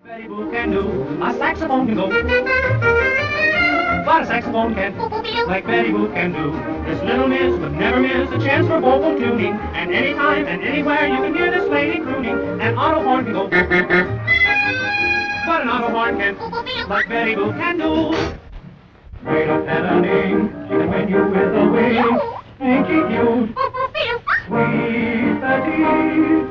Betty Boo can do, a saxophone can go. What a saxophone can, like Betty Boo can do. This little miss would never miss a chance for vocal tuning. And anytime and anywhere you can hear this lady crooning. An auto horn can go. What an auto horn can, like Betty Boo can do. Great up pedaling, she can win you with a wing. Pinky cute, sweet Betty.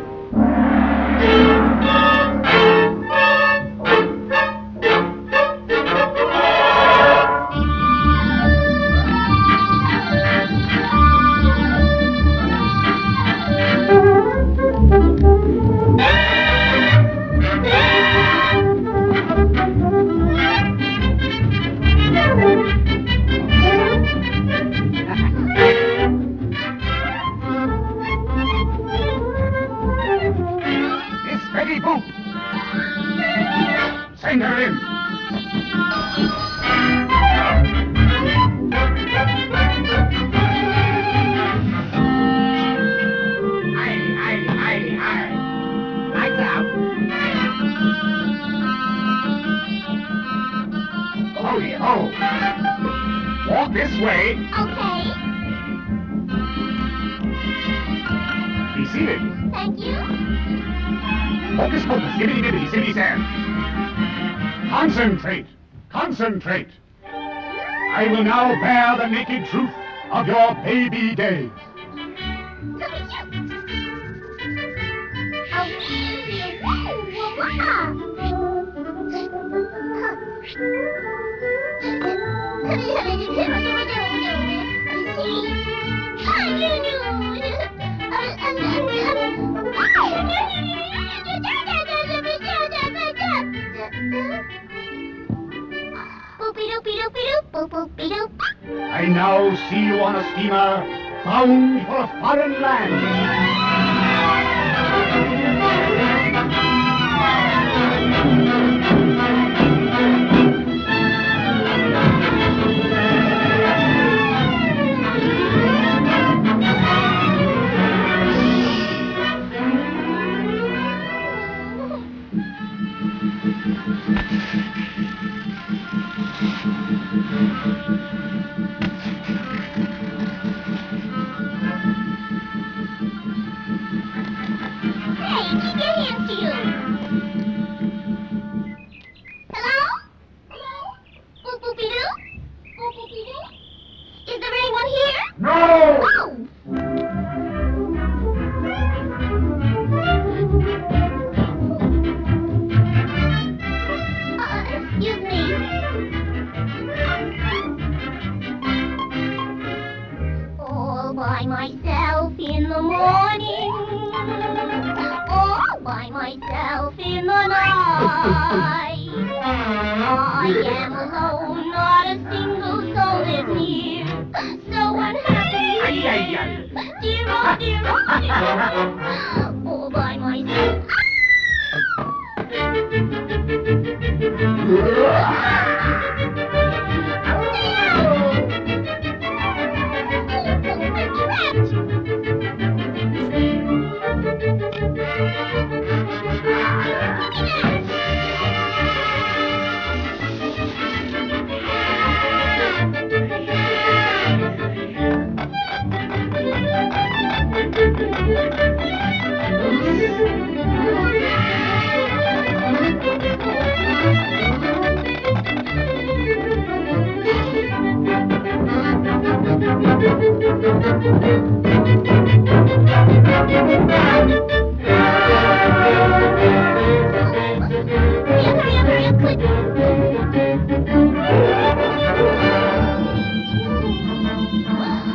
Betty Boo! Send her in! Aye. Lights out! Ho! Walk this way! Okay, Be seated! thank you. Hocus pocus, gibbity-gibbity, zibbity-zam. Concentrate. I will now bear the naked truth of your baby days. I now see you on a steamer bound for a foreign land. Hey, keep your hands to you. Hello? Boop-boopy-doo? Boop-boopy-doo? Is there anyone here? No! Oh! Excuse me. All by myself in the morning. All by myself in the night. I am alone, not a single soul is near. So unhappy. Dear, oh, dear, oh, dear. All by myself.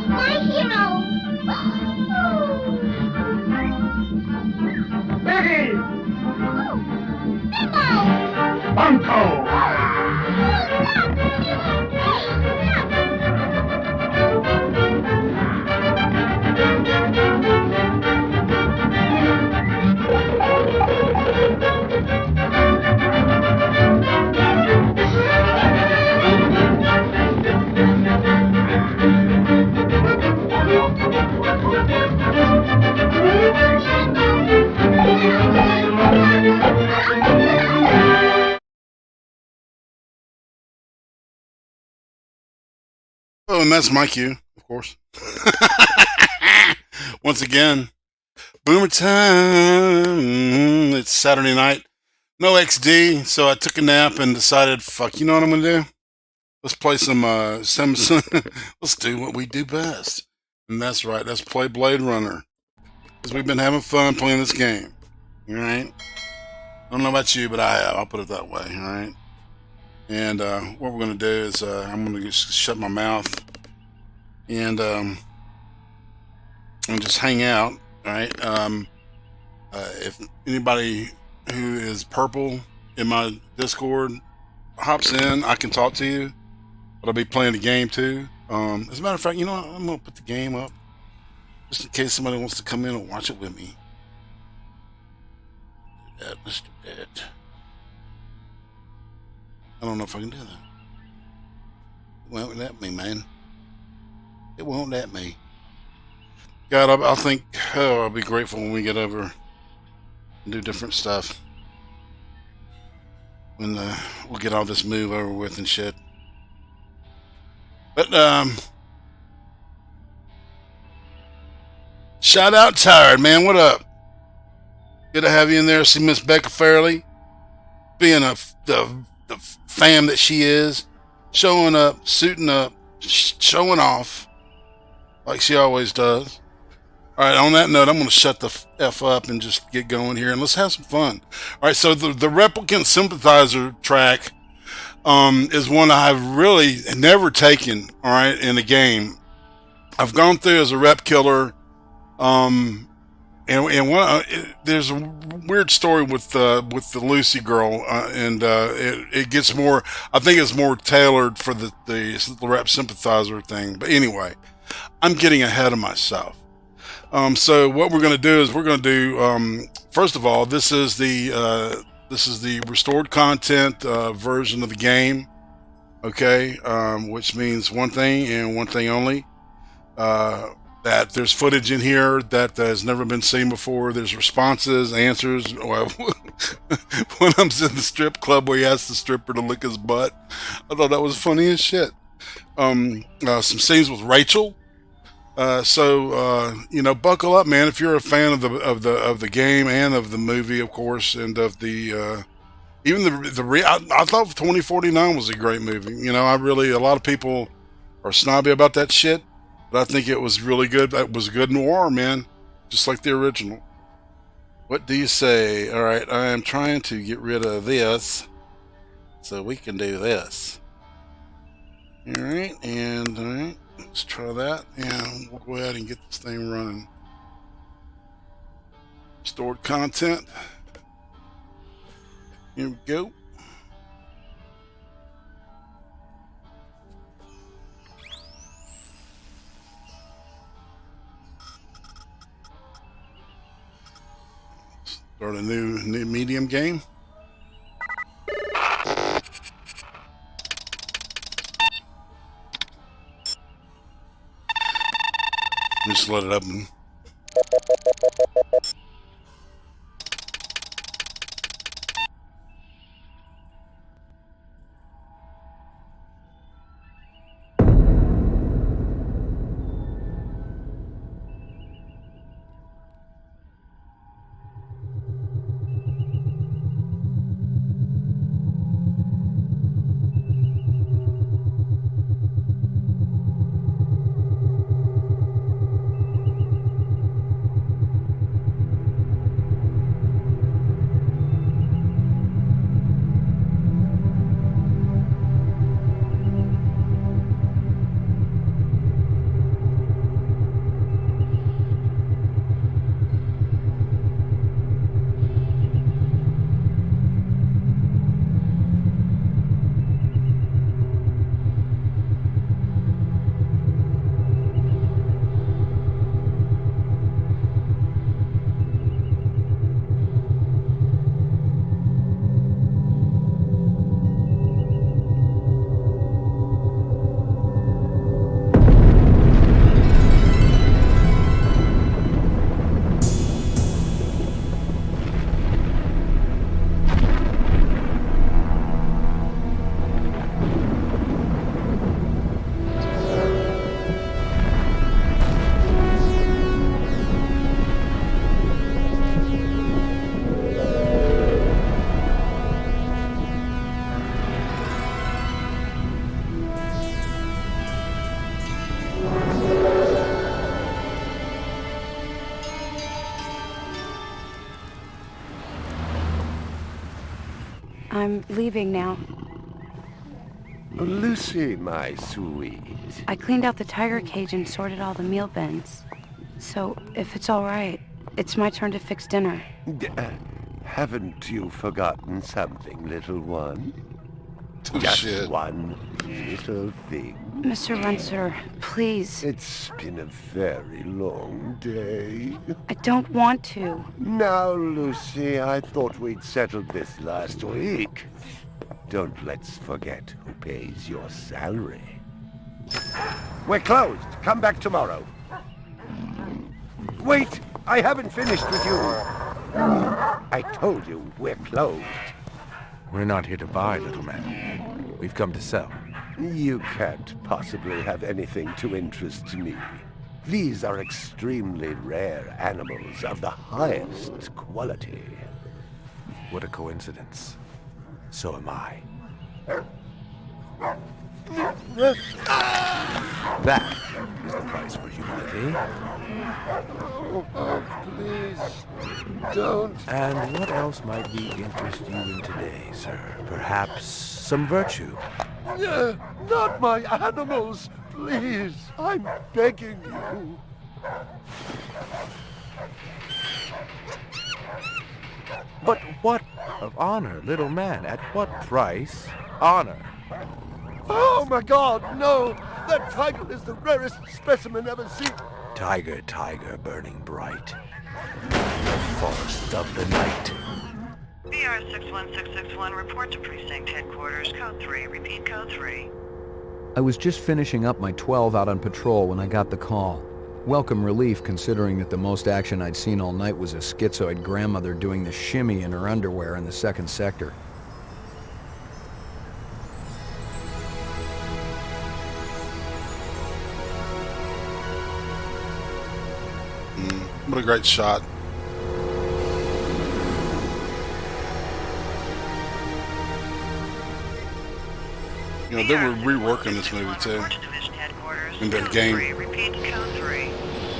My hero! Betty! Bimbo! Bunko! Stop! Oh, and that's my cue, of course. Once again, boomer time. It's Saturday night. No XD, so I took a nap and decided, fuck, you know what I'm gonna do? Let's play some Simpson. Let's do what we do best. And that's right, let's play Blade Runner. Because we've been having fun playing this game. Alright? I don't know about you, but I have. I'll put it that way, alright? And what we're going to do is I'm going to just shut my mouth and just hang out, alright? If anybody who is purple in my Discord hops in, I can talk to you. But I'll be playing the game too. As a matter of fact, you know what? I'm going to put the game up just in case somebody wants to come in and watch it with me. Let's do that. I don't know if I can do that. It won't let me, man. It won't let me. God, I think I'll be grateful when we get over and do different stuff. When we'll get all this move over with and shit. But, shout out Tired, man. What up? Good to have you in there. See Miss Becca Fairley. Being the fam that she is. Showing up, suiting up, showing off. Like she always does. Alright, on that note, I'm going to shut the F up and just get going here. And let's have some fun. Alright, so the Replicant Sympathizer track is one I've really never taken, alright, in a game. I've gone through as a rep killer. And one, there's a weird story with the Lucy girl, and it gets more. I think it's more tailored for the rep sympathizer thing. But anyway, I'm getting ahead of myself. So what we're going to do is we're going to do. First of all, this is the restored content version of the game. Okay, which means one thing and one thing only. That there's footage in here that has never been seen before. There's responses, answers. Well, when I'm in the strip club where he asked the stripper to lick his butt, I thought that was funny as shit. Some scenes with Rachel. So you know, buckle up, man. If you're a fan of the game and of the movie, of course, and of the even I thought 2049 was a great movie. You know, a lot of people are snobby about that shit. But I think it was really good. It was good noir, man. Just like the original. What do you say? Alright, I am trying to get rid of this. So we can do this. Alright, and alright. Let's try that. And we'll go ahead and get this thing running. Stored content. Here we go. Start a new medium game. Just let it up and I'm leaving now. Lucy, my sweet. I cleaned out the tiger cage and sorted all the meal bins. So, if it's all right, it's my turn to fix dinner. Haven't you forgotten something, little one? Oh, Just shit. one little thing. Mr. Runser, please. It's been a very long day. I don't want to. Now, Lucy, I thought we'd settled this last week. Don't let's forget who pays your salary. We're closed. Come back tomorrow. Wait! I haven't finished with you. I told you we're closed. We're not here to buy, little man. We've come to sell. You can't possibly have anything to interest me. These are extremely rare animals of the highest quality. What a coincidence. So am I. That is the price for humility. Oh, please, don't. And what else might we interest you in today, sir? Perhaps some virtue? Not my animals, please. I'm begging you. But what of honor, little man? At what price? Honor. Oh my God, no! That tiger is the rarest specimen ever seen. Tiger, tiger, burning bright. The forest of the night. BR 61661, report to precinct headquarters, code 3, repeat code 3. I was just finishing up my 12 out on patrol when I got the call. Welcome relief considering that the most action I'd seen all night was a schizoid grandmother doing the shimmy in her underwear in the second sector. What a great shot. You know, they were reworking this movie too. In their game. Repeat code 3.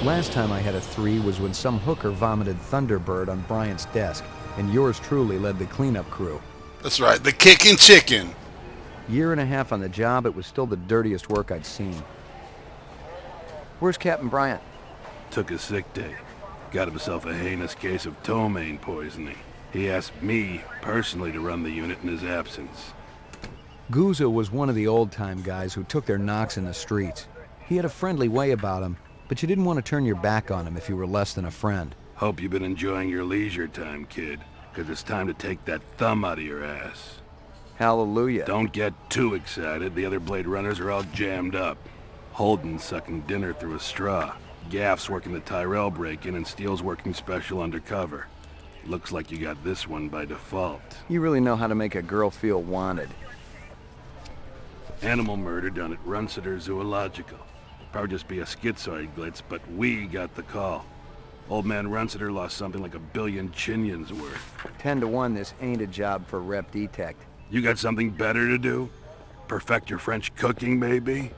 Last time I had a 3 was when some hooker vomited Thunderbird on Bryant's desk, and yours truly led the cleanup crew. That's right, the kicking chicken. Year and a half on the job, it was still the dirtiest work I'd seen. Where's Captain Bryant? Took a sick day. Got himself a heinous case of ptomaine poisoning. He asked me personally to run the unit in his absence. Gouza was one of the old-time guys who took their knocks in the streets. He had a friendly way about him, but you didn't want to turn your back on him if you were less than a friend. Hope you've been enjoying your leisure time, kid, because it's time to take that thumb out of your ass. Hallelujah. Don't get too excited. The other Blade Runners are all jammed up. Holden's sucking dinner through a straw. Gaff's working the Tyrell break-in, and Steele's working special undercover. Looks like you got this one by default. You really know how to make a girl feel wanted. Animal murder done at Runsiter Zoological. Probably just be a schizoid glitz, but we got the call. Old man Runsiter lost something like 1 billion chinions worth. 10 to 1, this ain't a job for Rep Detect. You got something better to do? Perfect your French cooking, maybe?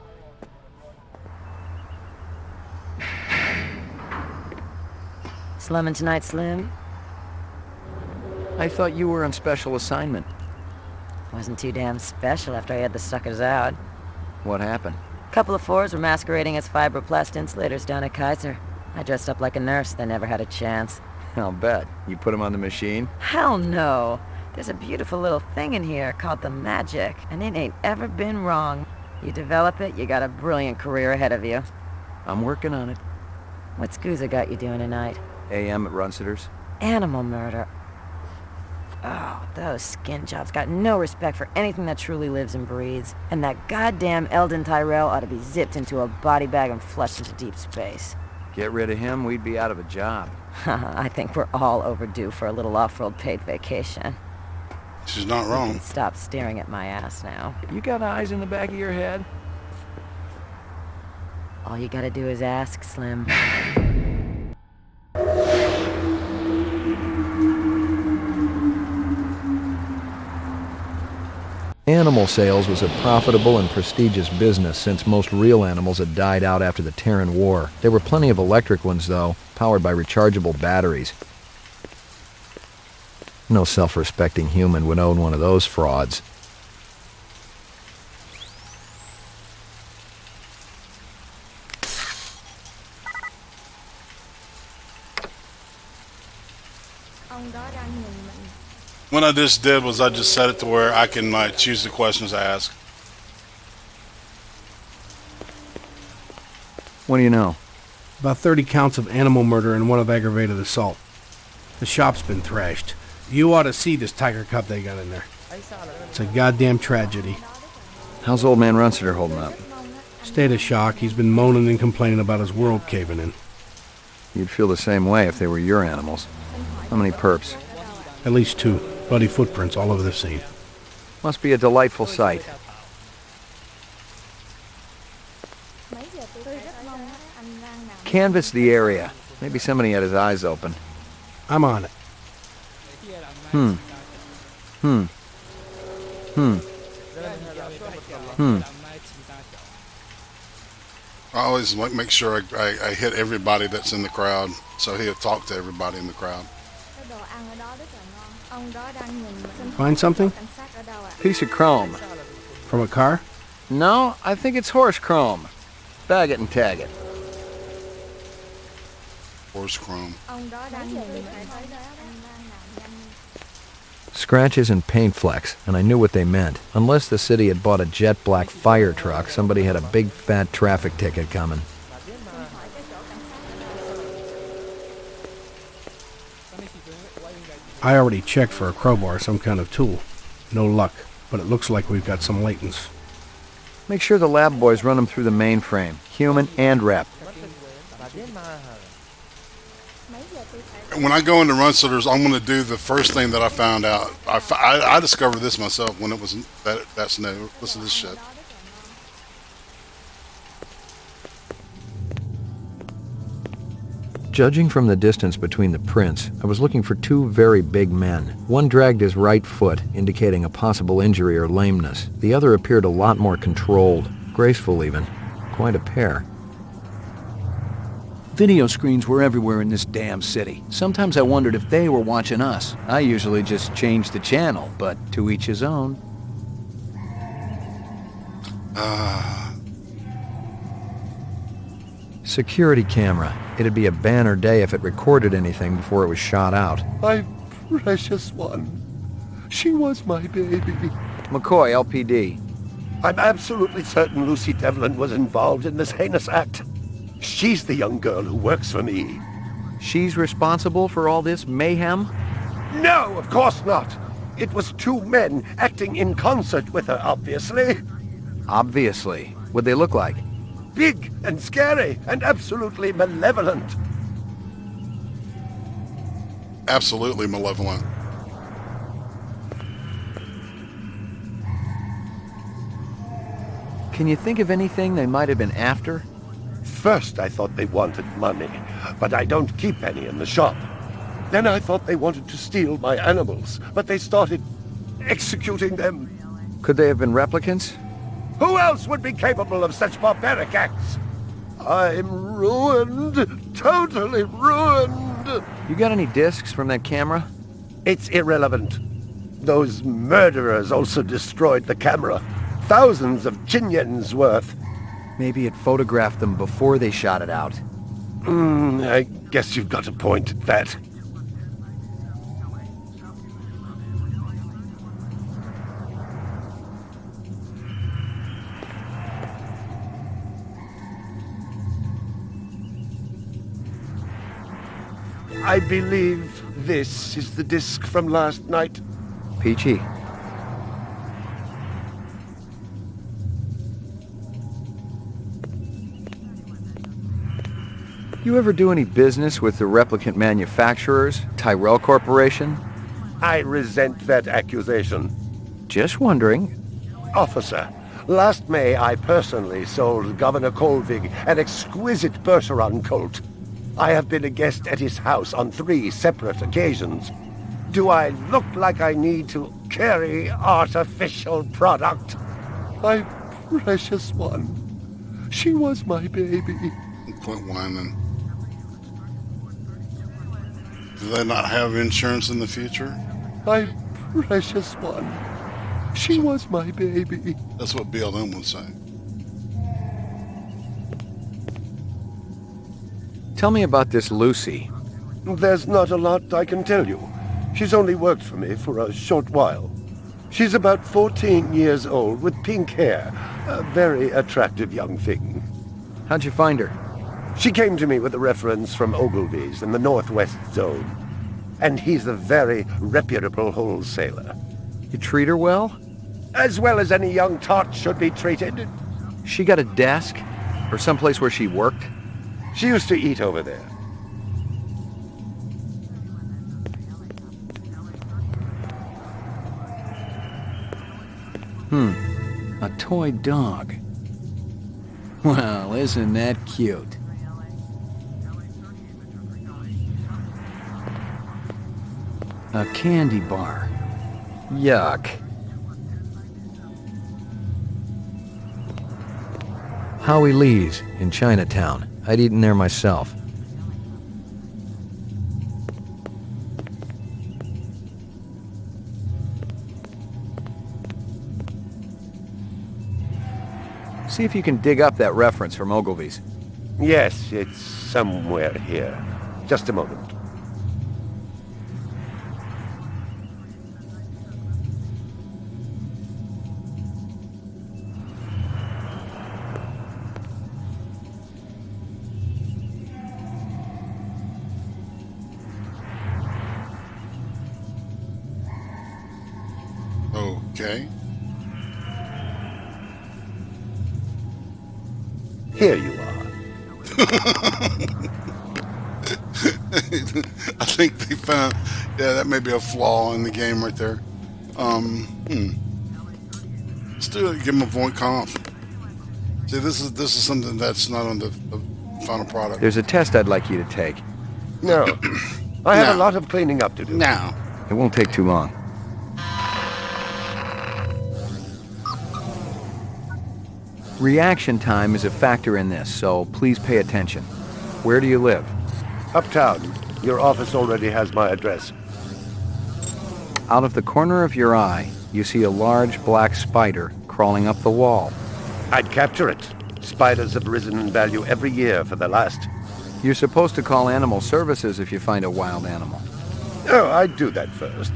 Slumming tonight, Slim? I thought you were on special assignment. Wasn't too damn special after I had the suckers out. What happened? Couple of fours were masquerading as fibroplast insulators down at Kaiser. I dressed up like a nurse, they never had a chance. I'll bet. You put them on the machine? Hell no! There's a beautiful little thing in here called the magic, and it ain't ever been wrong. You develop it, you got a brilliant career ahead of you. I'm working on it. What's Gouza got you doing tonight? AM at Runsiter's. Animal murder. Oh, those skin jobs got no respect for anything that truly lives and breathes. And that goddamn Eldon Tyrell ought to be zipped into a body bag and flushed into deep space. Get rid of him, we'd be out of a job. I think we're all overdue for a little off-road paid vacation. She's not wrong. Stop staring at my ass now. You got eyes in the back of your head? All you gotta do is ask, Slim. Animal sales was a profitable and prestigious business since most real animals had died out after the Terran War. There were plenty of electric ones, though, powered by rechargeable batteries. No self-respecting human would own one of those frauds. What I just did was I just set it to where I can choose the questions I ask. What do you know? About 30 counts of animal murder and 1 of aggravated assault. The shop's been thrashed. You ought to see this tiger cub they got in there. It's a goddamn tragedy. How's old man Runsiter holding up? State of shock. He's been moaning and complaining about his world caving in. You'd feel the same way if they were your animals. How many perps? At least 2. Bloody footprints all over the scene. Must be a delightful sight. Canvass the area. Maybe somebody had his eyes open. I'm on it. I always make sure I hit everybody that's in the crowd, so he'll talk to everybody in the crowd. Find something? Piece of chrome. From a car? No, I think it's horse chrome. Bag it and tag it. Horse chrome. Scratches and paint flecks, and I knew what they meant. Unless the city had bought a jet black fire truck, somebody had a big fat traffic ticket coming. I already checked for a crowbar, some kind of tool. No luck, but it looks like we've got some latents. Make sure the lab boys run them through the mainframe, human and rep. When I go into run sitters, I'm going to do the first thing that I found out. I discovered this myself when it was that's new. Listen to this shit. Judging from the distance between the prints, I was looking for 2 very big men. One dragged his right foot, indicating a possible injury or lameness. The other appeared a lot more controlled, graceful even. Quite a pair. Video screens were everywhere in this damn city. Sometimes I wondered if they were watching us. I usually just changed the channel, but to each his own. Security camera. It'd be a banner day if it recorded anything before it was shot out. My precious one. She was my baby. McCoy, LPD. I'm absolutely certain Lucy Devlin was involved in this heinous act. She's the young girl who works for me. She's responsible for all this mayhem? No, of course not. It was 2 men acting in concert with her, obviously. Obviously. What'd they look like? Big and scary and absolutely malevolent. Absolutely malevolent. Can you think of anything they might have been after? First I thought they wanted money, but I don't keep any in the shop. Then I thought they wanted to steal my animals, but they started executing them. Could they have been replicants? Who else would be capable of such barbaric acts? I'm ruined. Totally ruined. You got any discs from that camera? It's irrelevant. Those murderers also destroyed the camera. Thousands of Jinyens worth. Maybe it photographed them before they shot it out. I guess you've got a point at that. I believe this is the disc from last night. Peachy. You ever do any business with the replicant manufacturers, Tyrell Corporation? I resent that accusation. Just wondering. Officer, last May I personally sold Governor Colvig an exquisite Bergeron colt. I have been a guest at his house on 3 separate occasions. Do I look like I need to carry artificial product? My precious one. She was my baby. Quit whining. Do they not have insurance in the future? My precious one. She was my baby. That's what BLM would say. Tell me about this Lucy. There's not a lot I can tell you. She's only worked for me for a short while. She's about 14 years old with pink hair. A very attractive young thing. How'd you find her? She came to me with a reference from Ogilvy's in the Northwest Zone. And he's a very reputable wholesaler. You treat her well? As well as any young tot should be treated. She got a desk? Or someplace where she worked? She used to eat over there. A toy dog. Well, isn't that cute? A candy bar. Yuck. Howie Lee's in Chinatown. I'd eaten there myself. See if you can dig up that reference from Ogilvy's. Yes, it's somewhere here. Just a moment. Okay. Here you are. I think they found, yeah, that may be a flaw in the game right there. Let's do it. Give them a point comp. See, this is something that's not on the final product. There's a test I'd like you to take. No. I have a lot of cleaning up to do. Now. It won't take too long. Reaction time is a factor in this, so please pay attention. Where do you live? Uptown. Your office already has my address. Out of the corner of your eye, you see a large black spider crawling up the wall. I'd capture it. Spiders have risen in value every year for the last. You're supposed to call animal services if you find a wild animal. Oh, I'd do that first.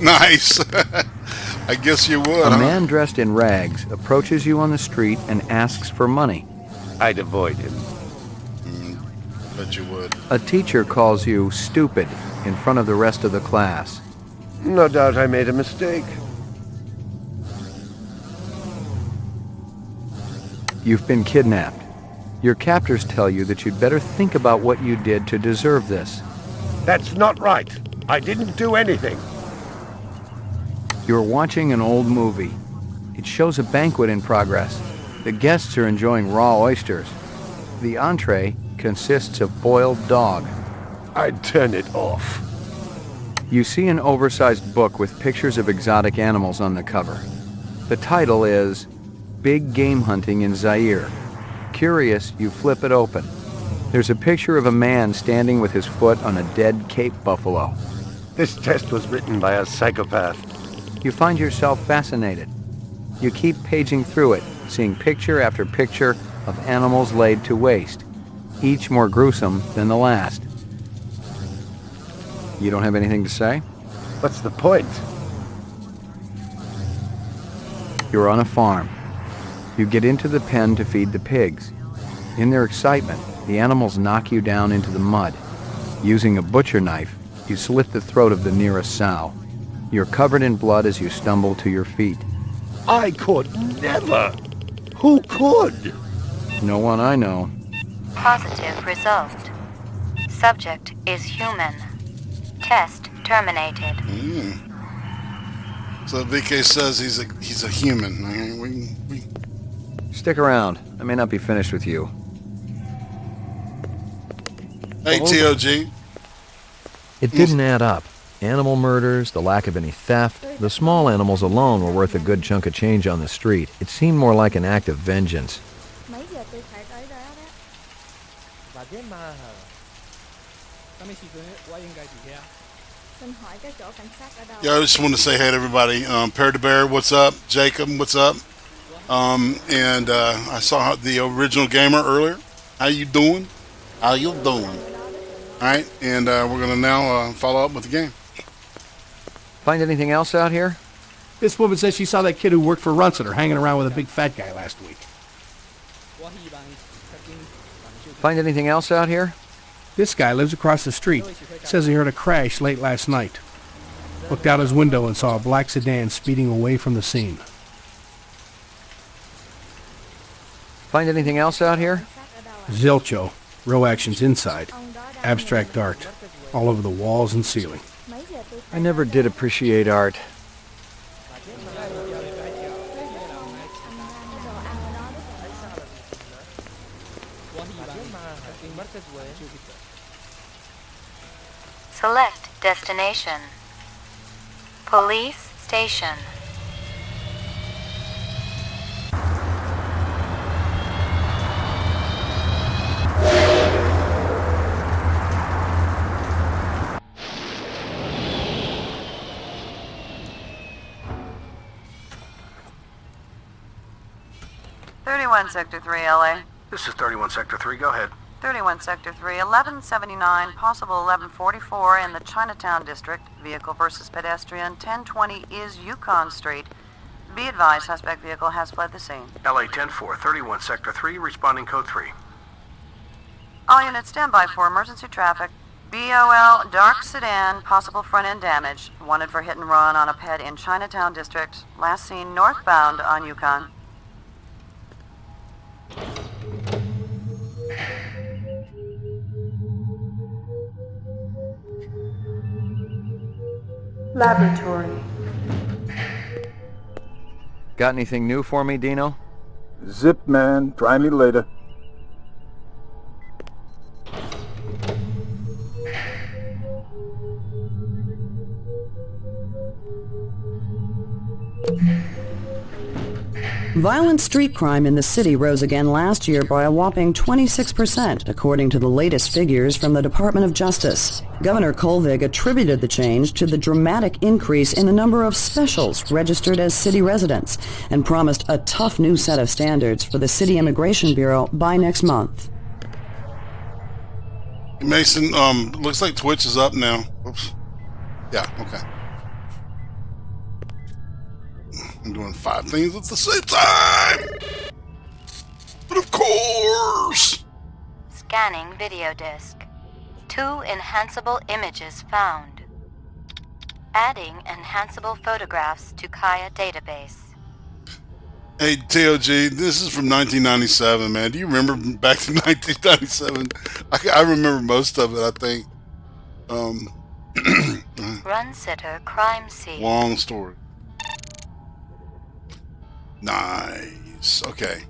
Nice. I guess you would, A man dressed in rags approaches you on the street and asks for money. I'd avoid him. Bet you would. A teacher calls you stupid in front of the rest of the class. No doubt I made a mistake. You've been kidnapped. Your captors tell you that you'd better think about what you did to deserve this. That's not right. I didn't do anything. You're watching an old movie. It shows a banquet in progress. The guests are enjoying raw oysters. The entree consists of boiled dog. I'd turn it off. You see an oversized book with pictures of exotic animals on the cover. The title is Big Game Hunting in Zaire. Curious, you flip it open. There's a picture of a man standing with his foot on a dead Cape buffalo. This test was written by a psychopath. You find yourself fascinated. You keep paging through it, seeing picture after picture of animals laid to waste, each more gruesome than the last. You don't have anything to say? What's the point? You're on a farm. You get into the pen to feed the pigs. In their excitement, the animals knock you down into the mud. Using a butcher knife, you slit the throat of the nearest sow. You're covered in blood as you stumble to your feet. I could never. Who could? No one I know. Positive result. Subject is human. Test terminated. So VK says he's a human. Stick around. I may not be finished with you. Hey, TOG. It didn't add up. Animal murders, the lack of any theft, the small animals alone were worth a good chunk of change on the street. It seemed more like an act of vengeance. Yeah, I just want to say hey to everybody. Pear to Bear, what's up? Jacob, what's up? And I saw the original gamer earlier. How you doing? How you doing? All right, and we're gonna now follow up with the game. Find anything else out here? This woman says she saw that kid who worked for Runciter hanging around with a big fat guy last week. Find anything else out here? This guy lives across the street. Says he heard a crash late last night. Looked out his window and saw a black sedan speeding away from the scene. Find anything else out here? Zilcho. Row actions inside. Abstract art. All over the walls and ceiling. I never did appreciate art. Select destination. Police station. Sector 3, LA. This is 31 Sector 3, go ahead. 31 Sector 3, 1179, possible 1144 in the Chinatown District. Vehicle versus pedestrian, 1020 is Yukon Street. Be advised, suspect vehicle has fled the scene. LA 10-4, 31 Sector 3, responding code 3. All units stand by for emergency traffic. BOL, dark sedan, possible front end damage. Wanted for hit and run on a ped in Chinatown District. Last seen northbound on Yukon. Laboratory. Got anything new for me, Dino? Zip, man. Try me later. Violent street crime in the city rose again last year by a whopping 26%, according to the latest figures from the Department of Justice. Governor Kolvig attributed the change to the dramatic increase in the number of specials registered as city residents and promised a tough new set of standards for the City Immigration Bureau by next month. Mason, looks like Twitch is up now. Oops. Yeah, okay. I'm doing 5 things at the same time! But of course! Scanning video disk. 2 enhanceable images found. Adding enhanceable photographs to Kaya database. Hey, TOG, this is from 1997, man. Do you remember back to 1997? I remember most of it, I think. Runciter crime scene. Long story. Nice. Okay.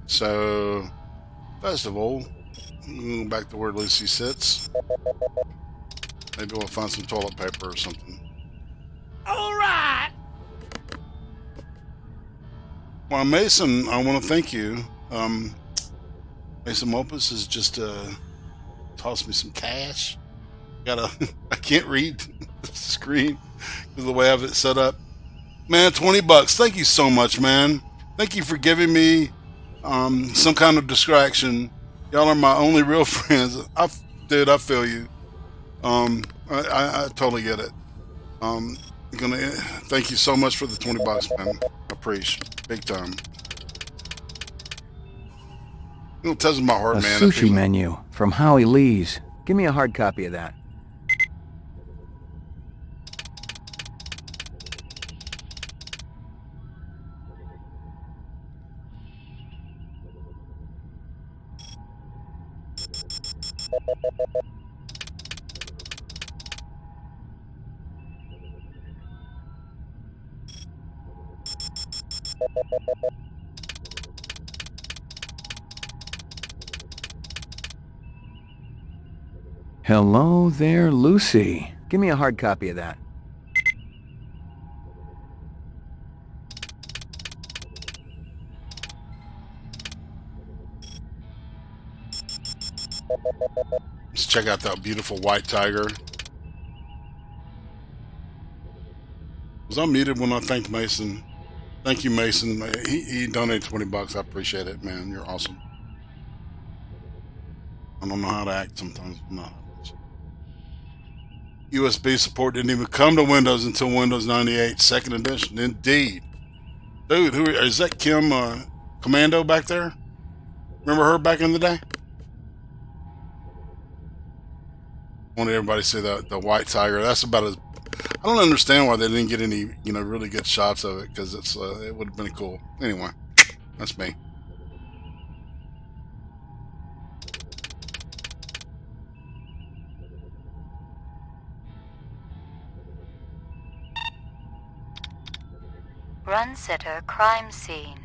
So, first of all, go back to where Lucy sits. Maybe we'll find some toilet paper or something. All right. Well, Mason, I want to thank you. Mason Mopus has just tossed me some cash. I can't read the screen because of the way I have it set up. Man, $20. Thank you so much, man. Thank you for giving me some kind of distraction. Y'all are my only real friends. Dude, I feel you. I totally get it. Thank you so much for the $20, man. Appreciate, big time. It touches my heart, man. A sushi menu from Howie Lee's. Give me a hard copy of that. Hello there, Lucy. Give me a hard copy of that. Let's check out that beautiful white tiger. Was I muted when I thanked Mason? Thank you, Mason. He donated $20. I appreciate it, man. You're awesome. I don't know how to act sometimes. No. USB support didn't even come to Windows until Windows 98 2nd edition. Indeed. Dude, who is that? Kim Commando back there? Remember her back in the day? I wanted everybody to see the white tiger. That's about as... I don't understand why they didn't get any, really good shots of it, because it would have been cool. Anyway, that's me. Run sitter crime scene.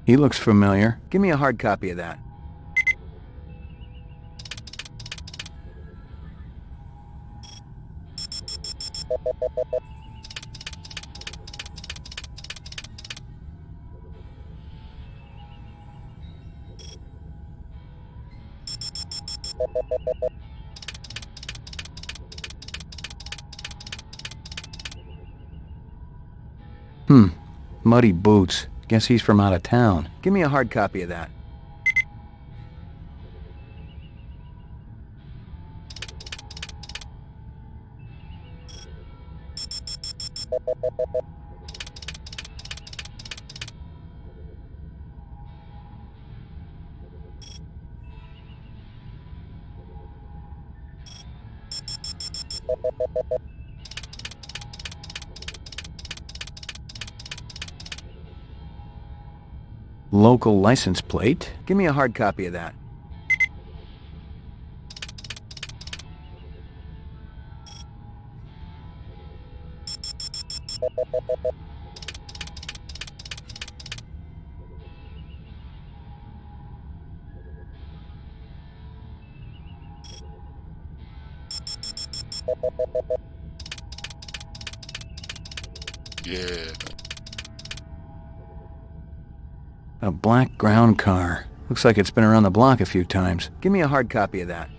He looks familiar. Give me a hard copy of that. Muddy boots. Guess he's from out of town. Give me a hard copy of that. Local license plate. Give me a hard copy of that. Yeah. A black ground car. Looks like it's been around the block a few times. Give me a hard copy of that.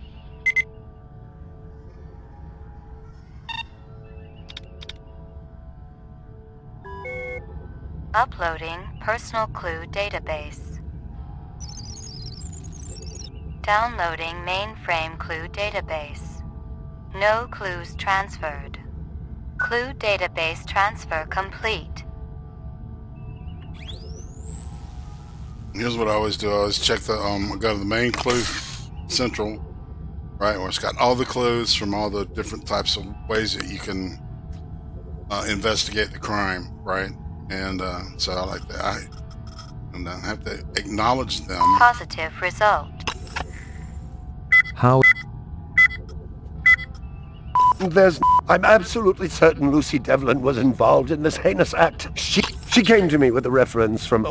Uploading personal clue database. Downloading mainframe clue database. No clues transferred. Clue database transfer complete. Here's what I always do. I always check I go to the main clue central, right, where it's got all the clues from all the different types of ways that you can investigate the crime, right? And so I like that. I have to acknowledge them. Positive result. How? I'm absolutely certain Lucy Devlin was involved in this heinous act. She came to me with a reference from...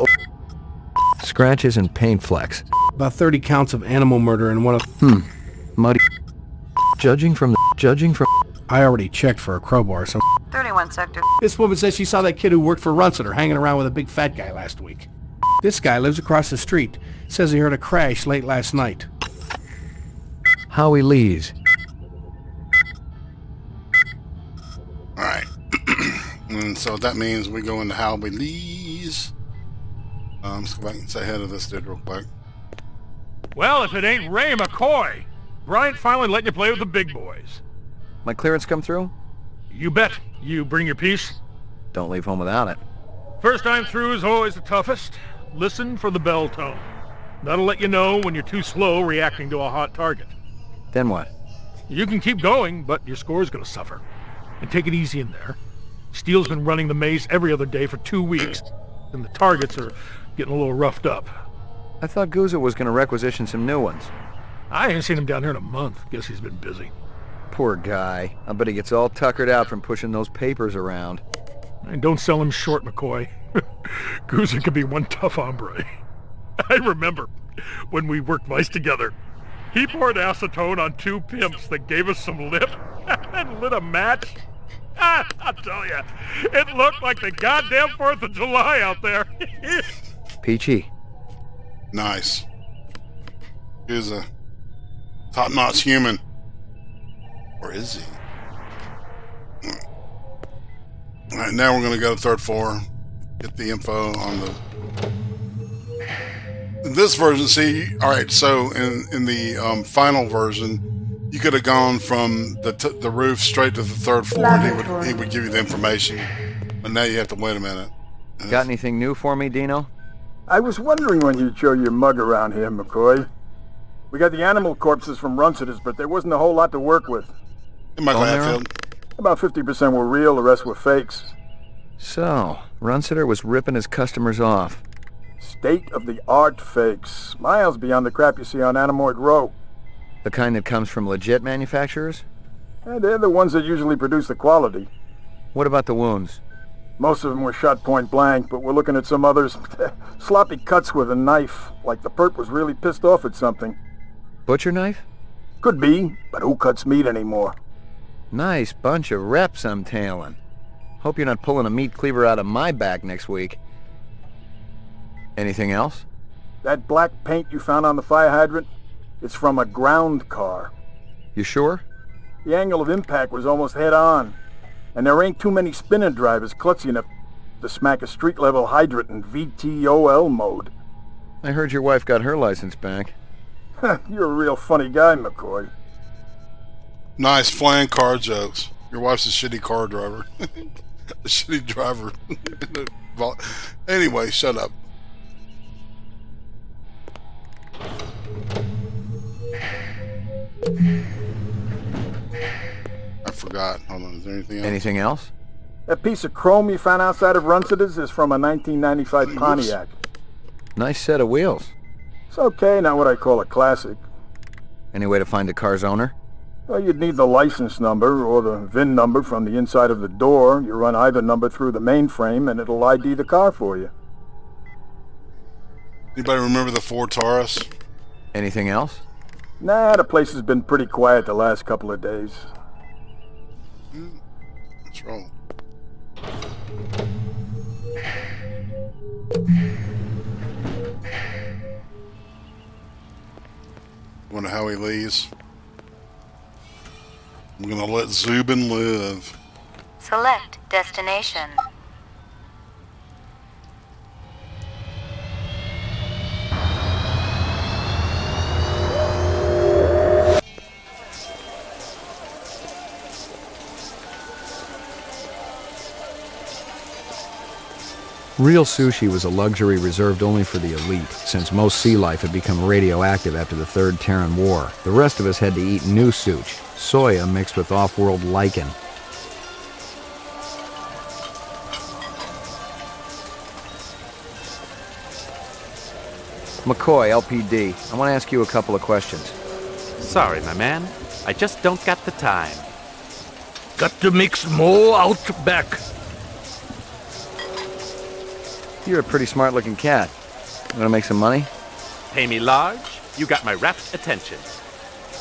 Scratches and paint flecks. About 30 counts of animal murder and one of... Muddy. Judging from... I already checked for a crowbar, so... 31 sector. This woman says she saw that kid who worked for Runsitter hanging around with a big fat guy last week. This guy lives across the street. Says he heard a crash late last night. Howie Lees. Alright. And so that means we go into Howie Lees. Let's go back and say hi to this dude real quick. Well, if it ain't Ray McCoy, Bryant finally letting you play with the big boys. My clearance come through? You bet. You bring your piece? Don't leave home without it. First time through is always the toughest. Listen for the bell tone. That'll let you know when you're too slow reacting to a hot target. Then what? You can keep going, but your score's gonna suffer. And take it easy in there. Steele's been running the maze every other day for 2 weeks, and the targets are getting a little roughed up. I thought Gouza was going to requisition some new ones. I ain't seen him down here in a month. Guess he's been busy. Poor guy. I bet he gets all tuckered out from pushing those papers around. And don't sell him short, McCoy. Cruiser can be one tough hombre. I remember when we worked mice together. He poured acetone on 2 pimps that gave us some lip and lit a match. I'll tell you, it looked like the goddamn 4th of July out there. Peachy. Nice. He's a top-notch human. Or is he? Alright, now we're going to go to 3rd floor. Get the info on the... In this version, see... Alright, so in the final version, you could have gone from the roof straight to the 3rd floor and he would give you the information. But now you have to wait a minute. Got anything new for me, Dino? I was wondering when you'd show your mug around here, McCoy. We got the animal corpses from Runcitas, but there wasn't a whole lot to work with. Michael Hatfield. About 50% were real, the rest were fakes. So, Runciter was ripping his customers off. State-of-the-art fakes. Miles beyond the crap you see on Anamoid Row. The kind that comes from legit manufacturers? They're the ones that usually produce the quality. What about the wounds? Most of them were shot point blank, but we're looking at some others. Sloppy cuts with a knife, like the perp was really pissed off at something. Butcher knife? Could be, but who cuts meat anymore? Nice bunch of reps I'm tailing. Hope you're not pulling a meat cleaver out of my back next week. Anything else? That black paint you found on the fire hydrant? It's from a ground car. You sure? The angle of impact was almost head-on. And there ain't too many spinner drivers klutzy enough to smack a street-level hydrant in VTOL mode. I heard your wife got her license back. You're a real funny guy, McCoy. Nice flying car jokes. Your wife's a shitty car driver. A shitty driver. Anyway, shut up. I forgot. Hold on. Is there anything else? Anything else? That piece of chrome you found outside of Runcitas is from a 1995 Pontiac. Nice set of wheels. It's okay, not what I call a classic. Any way to find the car's owner? Well, you'd need the license number or the VIN number from the inside of the door. You run either number through the mainframe and it'll ID the car for you. Anybody remember the Ford Taurus? Anything else? Nah, the place has been pretty quiet the last couple of days. What's wrong? Wonder how he leaves. I'm gonna let Zubin live. Select destination. Real sushi was a luxury reserved only for the elite, since most sea life had become radioactive after the Third Terran War. The rest of us had to eat new sushi, soya mixed with off-world lichen. McCoy, LPD, I want to ask you a couple of questions. Sorry, my man. I just don't got the time. Got to mix more out back. You're a pretty smart-looking cat. Want to make some money? Pay me large, you got my rapt attention.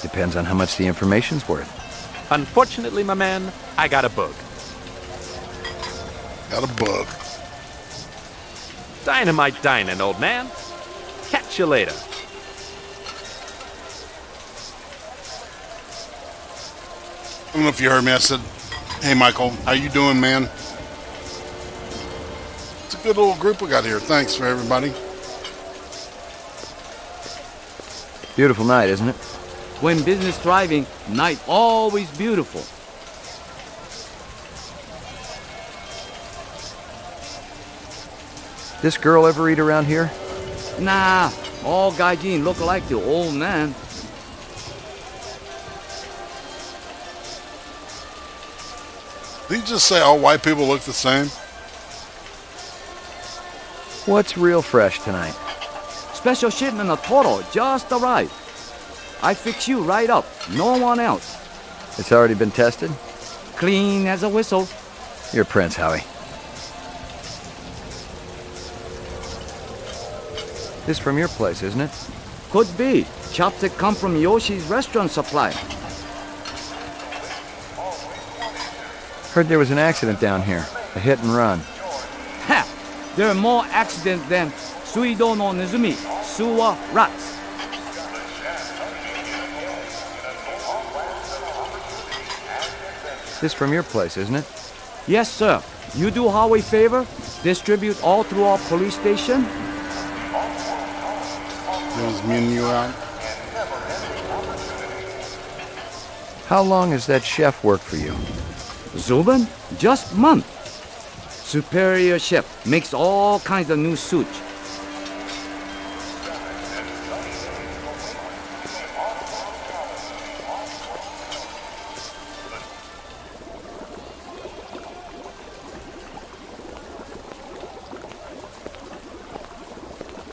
Depends on how much the information's worth. Unfortunately, my man, I got a bug. Got a bug. Dynamite dining, old man. Catch you later. I don't know if you heard me. I said, hey, Michael, how you doing, man? It's a good little group we got here. Thanks for everybody. Beautiful night, isn't it? When business thriving, night always beautiful. This girl ever eat around here? Nah, all gaijin look like the old man. Did you just say all white people look the same? What's real fresh tonight? Special shipment of Toro just arrived. I fix you right up, no one else. It's already been tested? Clean as a whistle. You're Prince, Howie. This from your place, isn't it? Could be. Chopstick come from Yoshi's restaurant supply. Heard there was an accident down here. A hit and run. Ha! There are more accidents than Suido no Nezumi, Suwa rats. This from your place, isn't it? Yes, sir. You do Huawei favor? Distribute all through our police station? There's menu out. How long has that chef worked for you? Zuben? Just month. Superior chef. Makes all kinds of new sushi.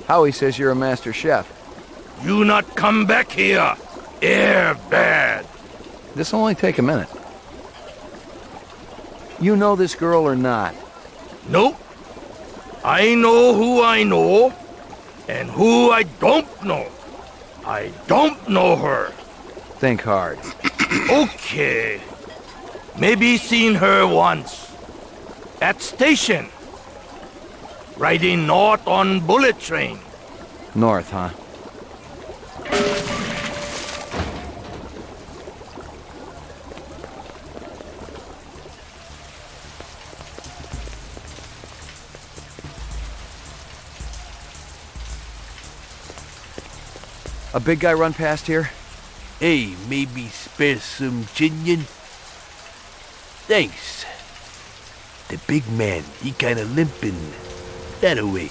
Howie says you're a master chef. You not come back here. Air bad. This'll only take a minute. You know this girl or not? Nope. I know who I know, and who I don't know. I don't know her. Think hard. Okay. Maybe seen her once. At station. Riding north on bullet train. North, huh? A big guy run past here? Hey, maybe spare some chinion? Thanks. The big man, he kinda limping. That away.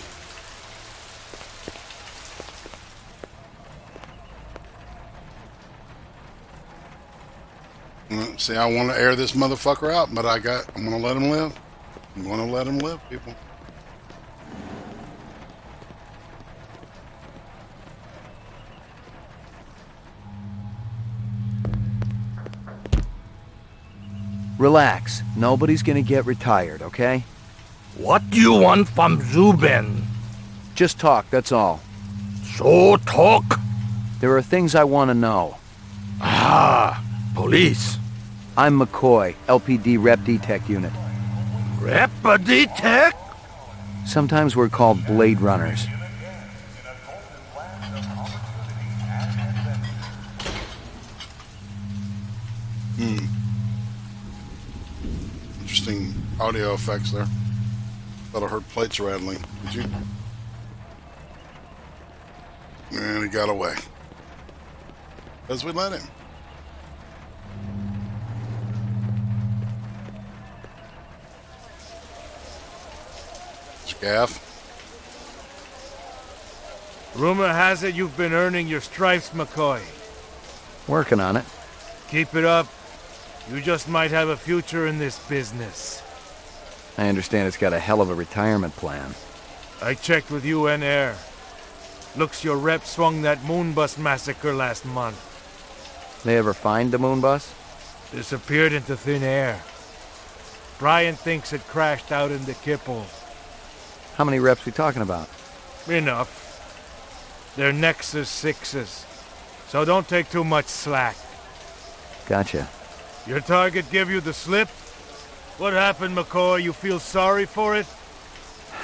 See, I want to air this motherfucker out, but I'm gonna let him live. I'm gonna let him live, people. Relax. Nobody's gonna get retired, okay? What do you want from Zuben? Just talk, that's all. So talk? There are things I want to know. Ah, police. I'm McCoy, LPD Rep D-Tech Unit. Rep D-Tech? Sometimes we're called Blade Runners. Interesting audio effects there. Thought I heard plates rattling. Did you? And he got away. As we let him. Scaff. Rumor has it you've been earning your stripes, McCoy. Working on it. Keep it up. You just might have a future in this business. I understand it's got a hell of a retirement plan. I checked with UN Air. Looks your rep swung that moon bus massacre last month. They ever find the moon bus? Disappeared into thin air. Brian thinks it crashed out in the Kipple. How many reps we talking about? Enough. They're Nexus 6s, so don't take too much slack. Gotcha. Your target gave you the slip? What happened, McCoy? You feel sorry for it?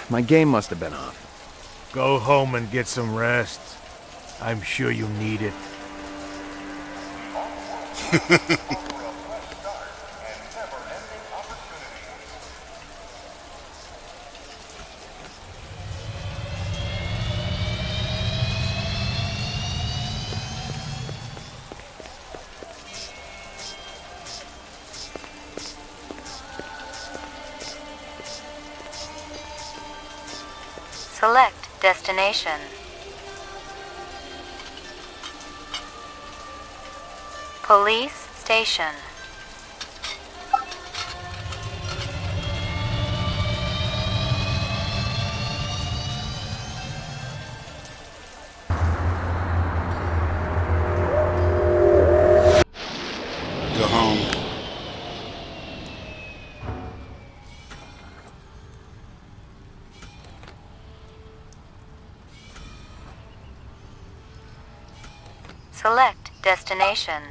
My game must have been off. Go home and get some rest. I'm sure you need it. Select destination. Police station. Go home. Select destination.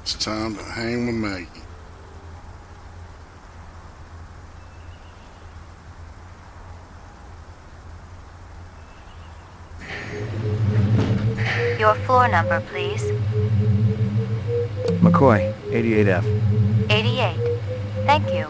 It's time to hang with Maggie. Your floor number, please. McCoy, 88F. 88. Thank you.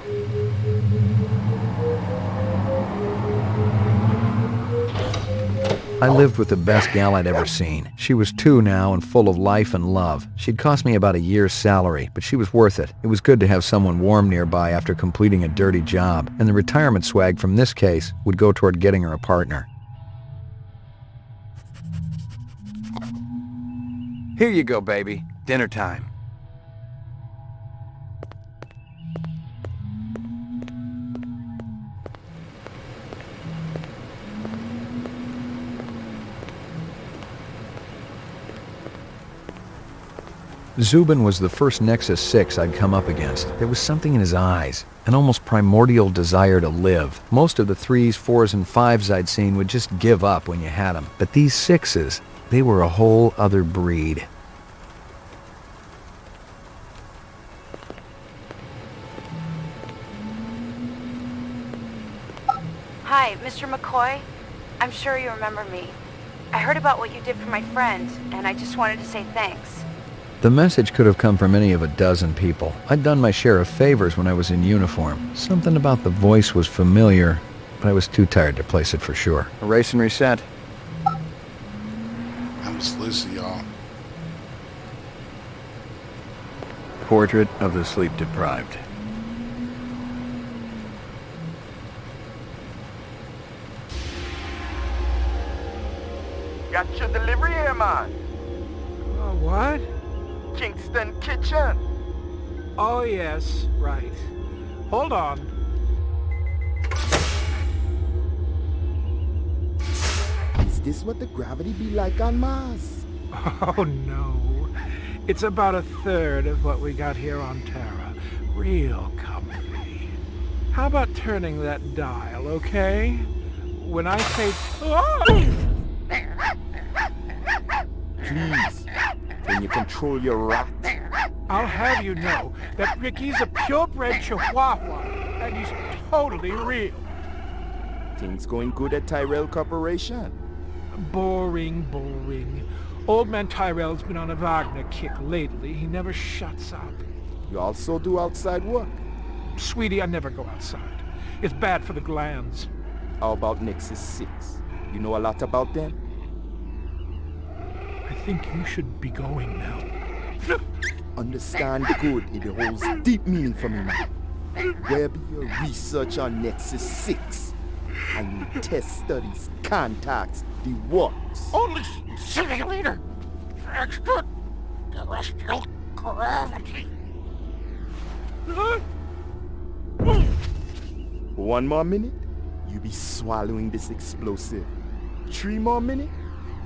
I lived with the best gal I'd ever seen. She was 2 now and full of life and love. She'd cost me about a year's salary, but she was worth it. It was good to have someone warm nearby after completing a dirty job, and the retirement swag from this case would go toward getting her a partner. Here you go, baby. Dinner time. Zubin was the first Nexus 6 I'd come up against. There was something in his eyes, an almost primordial desire to live. Most of the 3s, 4s, and 5s I'd seen would just give up when you had them. But these 6s, they were a whole other breed. Hi, Mr. McCoy. I'm sure you remember me. I heard about what you did for my friend, and I just wanted to say thanks. The message could have come from any of a dozen people. I'd done my share of favors when I was in uniform. Something about the voice was familiar, but I was too tired to place it for sure. Erase and reset. That was Lucy, y'all. Portrait of the sleep-deprived. Got your delivery here, man. What? Kingston Kitchen. Oh, yes, right. Hold on. Is this what the gravity be like on Mars? Oh, no. It's about a third of what we got here on Terra. Real comfy. How about turning that dial, okay? When I say... Oh! Please, can you control your rat? I'll have you know that Ricky's a purebred chihuahua, and he's totally real. Things going good at Tyrell Corporation? Boring. Old man Tyrell's been on a Wagner kick lately. He never shuts up. You also do outside work? Sweetie, I never go outside. It's bad for the glands. How about Nexus 6? You know a lot about them? I think you should be going now. Understand good, it holds deep meaning for me now. Where be your research on Nexus 6? And your test studies, contacts, the works? Only simulator! Extraterrestrial gravity! One more minute, you be swallowing this explosive. 3 more minutes,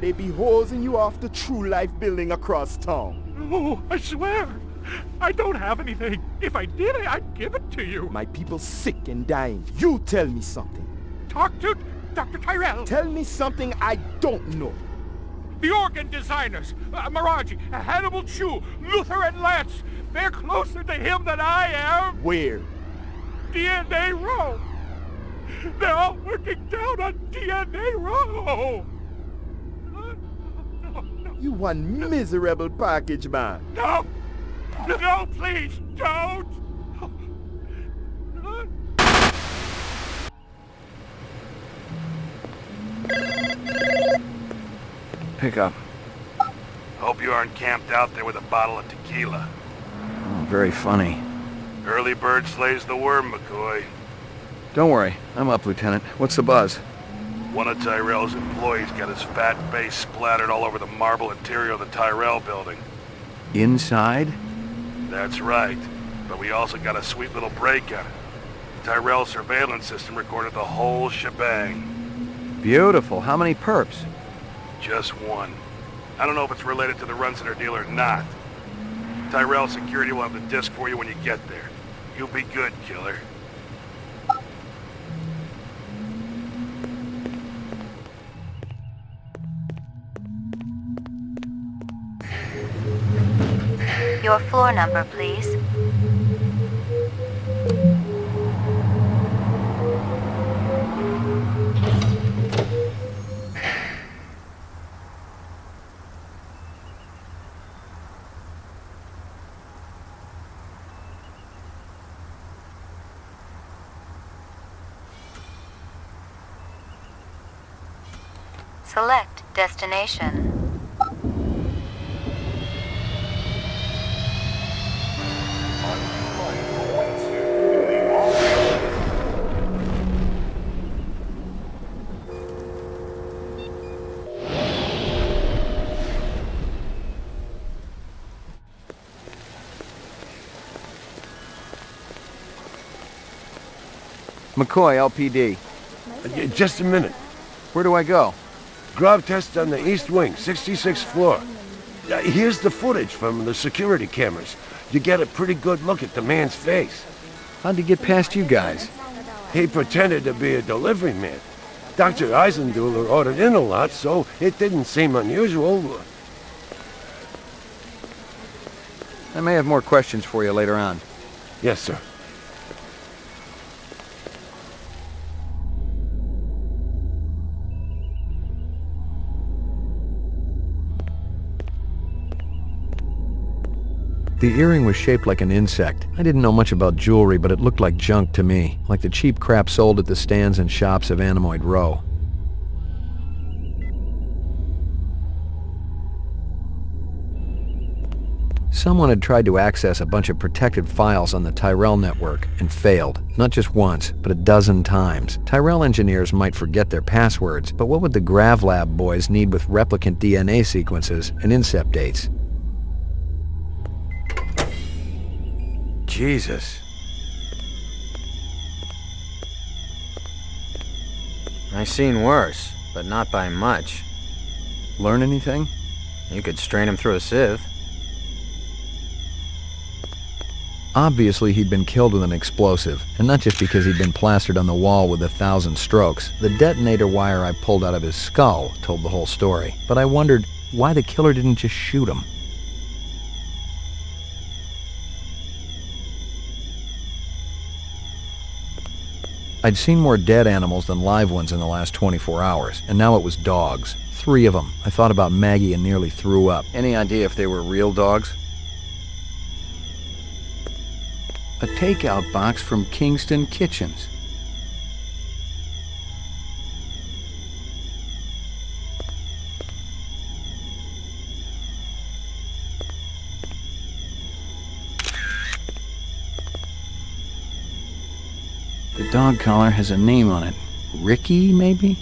they be hosing you off the true life building across town. No, I swear. I don't have anything. If I did, I'd give it to you. My people sick and dying. You tell me something. Talk to Dr. Tyrell. Tell me something I don't know. The organ designers, Miraji, Hannibal Chu, Luther and Lance, they're closer to him than I am. Where? DNA Row. They're all working down on DNA Row. You one miserable package, man. No! No, please, don't! Pick up. Hope you aren't camped out there with a bottle of tequila. Oh, very funny. Early bird slays the worm, McCoy. Don't worry, I'm up, Lieutenant. What's the buzz? One of Tyrell's employees got his fat face splattered all over the marble interior of the Tyrell building. Inside? That's right. But we also got a sweet little break on it. Tyrell's surveillance system recorded the whole shebang. Beautiful. How many perps? Just one. I don't know if it's related to the Runseter deal or not. Tyrell Security will have the disc for you when you get there. You'll be good, killer. Your floor number, please. Select destination. McCoy, LPD. Just a minute. Where do I go? Grub test on the east wing, 66th floor. Here's the footage from the security cameras. You get a pretty good look at the man's face. How'd he get past you guys? He pretended to be a delivery man. Dr. Eisenduller ordered in a lot, so it didn't seem unusual. I may have more questions for you later on. Yes, sir. The earring was shaped like an insect. I didn't know much about jewelry, but it looked like junk to me, like the cheap crap sold at the stands and shops of Anemoid Row. Someone had tried to access a bunch of protected files on the Tyrell network and failed, not just once, but a dozen times. Tyrell engineers might forget their passwords, but what would the GravLab boys need with replicant DNA sequences and incept dates? Jesus. I've seen worse, but not by much. Learn anything? You could strain him through a sieve. Obviously, he'd been killed with an explosive, and not just because he'd been plastered on the wall with 1,000 strokes. The detonator wire I pulled out of his skull told the whole story, but I wondered why the killer didn't just shoot him. I'd seen more dead animals than live ones in the last 24 hours, and now it was dogs. 3 of them. I thought about Maggie and nearly threw up. Any idea if they were real dogs? A takeout box from Kingston Kitchens. The dog collar has a name on it. Ricky, maybe?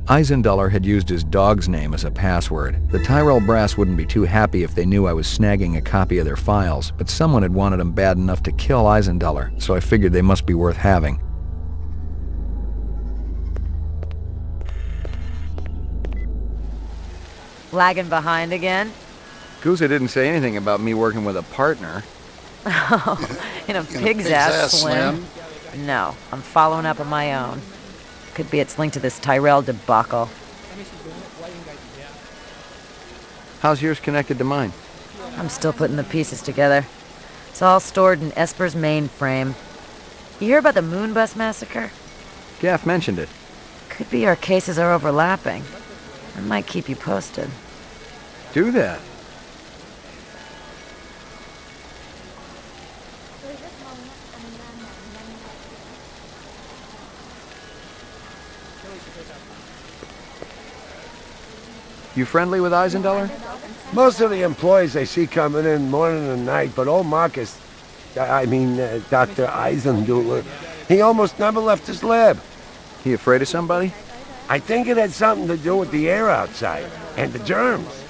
Eisenduller had used his dog's name as a password. The Tyrell brass wouldn't be too happy if they knew I was snagging a copy of their files, but someone had wanted them bad enough to kill Eisenduller, so I figured they must be worth having. Lagging behind again? Guza didn't say anything about me working with a partner. Oh, in a pig's ass, Slim. No, I'm following up on my own. Could be it's linked to this Tyrell debacle. How's yours connected to mine? I'm still putting the pieces together. It's all stored in Esper's mainframe. You hear about the Moonbus massacre? Gaff mentioned it. Could be our cases are overlapping. I might keep you posted. Do that. You friendly with Eisenduller? Most of the employees I see coming in morning and night, but old Marcus, Dr. Eisenduller, he almost never left his lab. He afraid of somebody? I think it had something to do with the air outside, and the germs.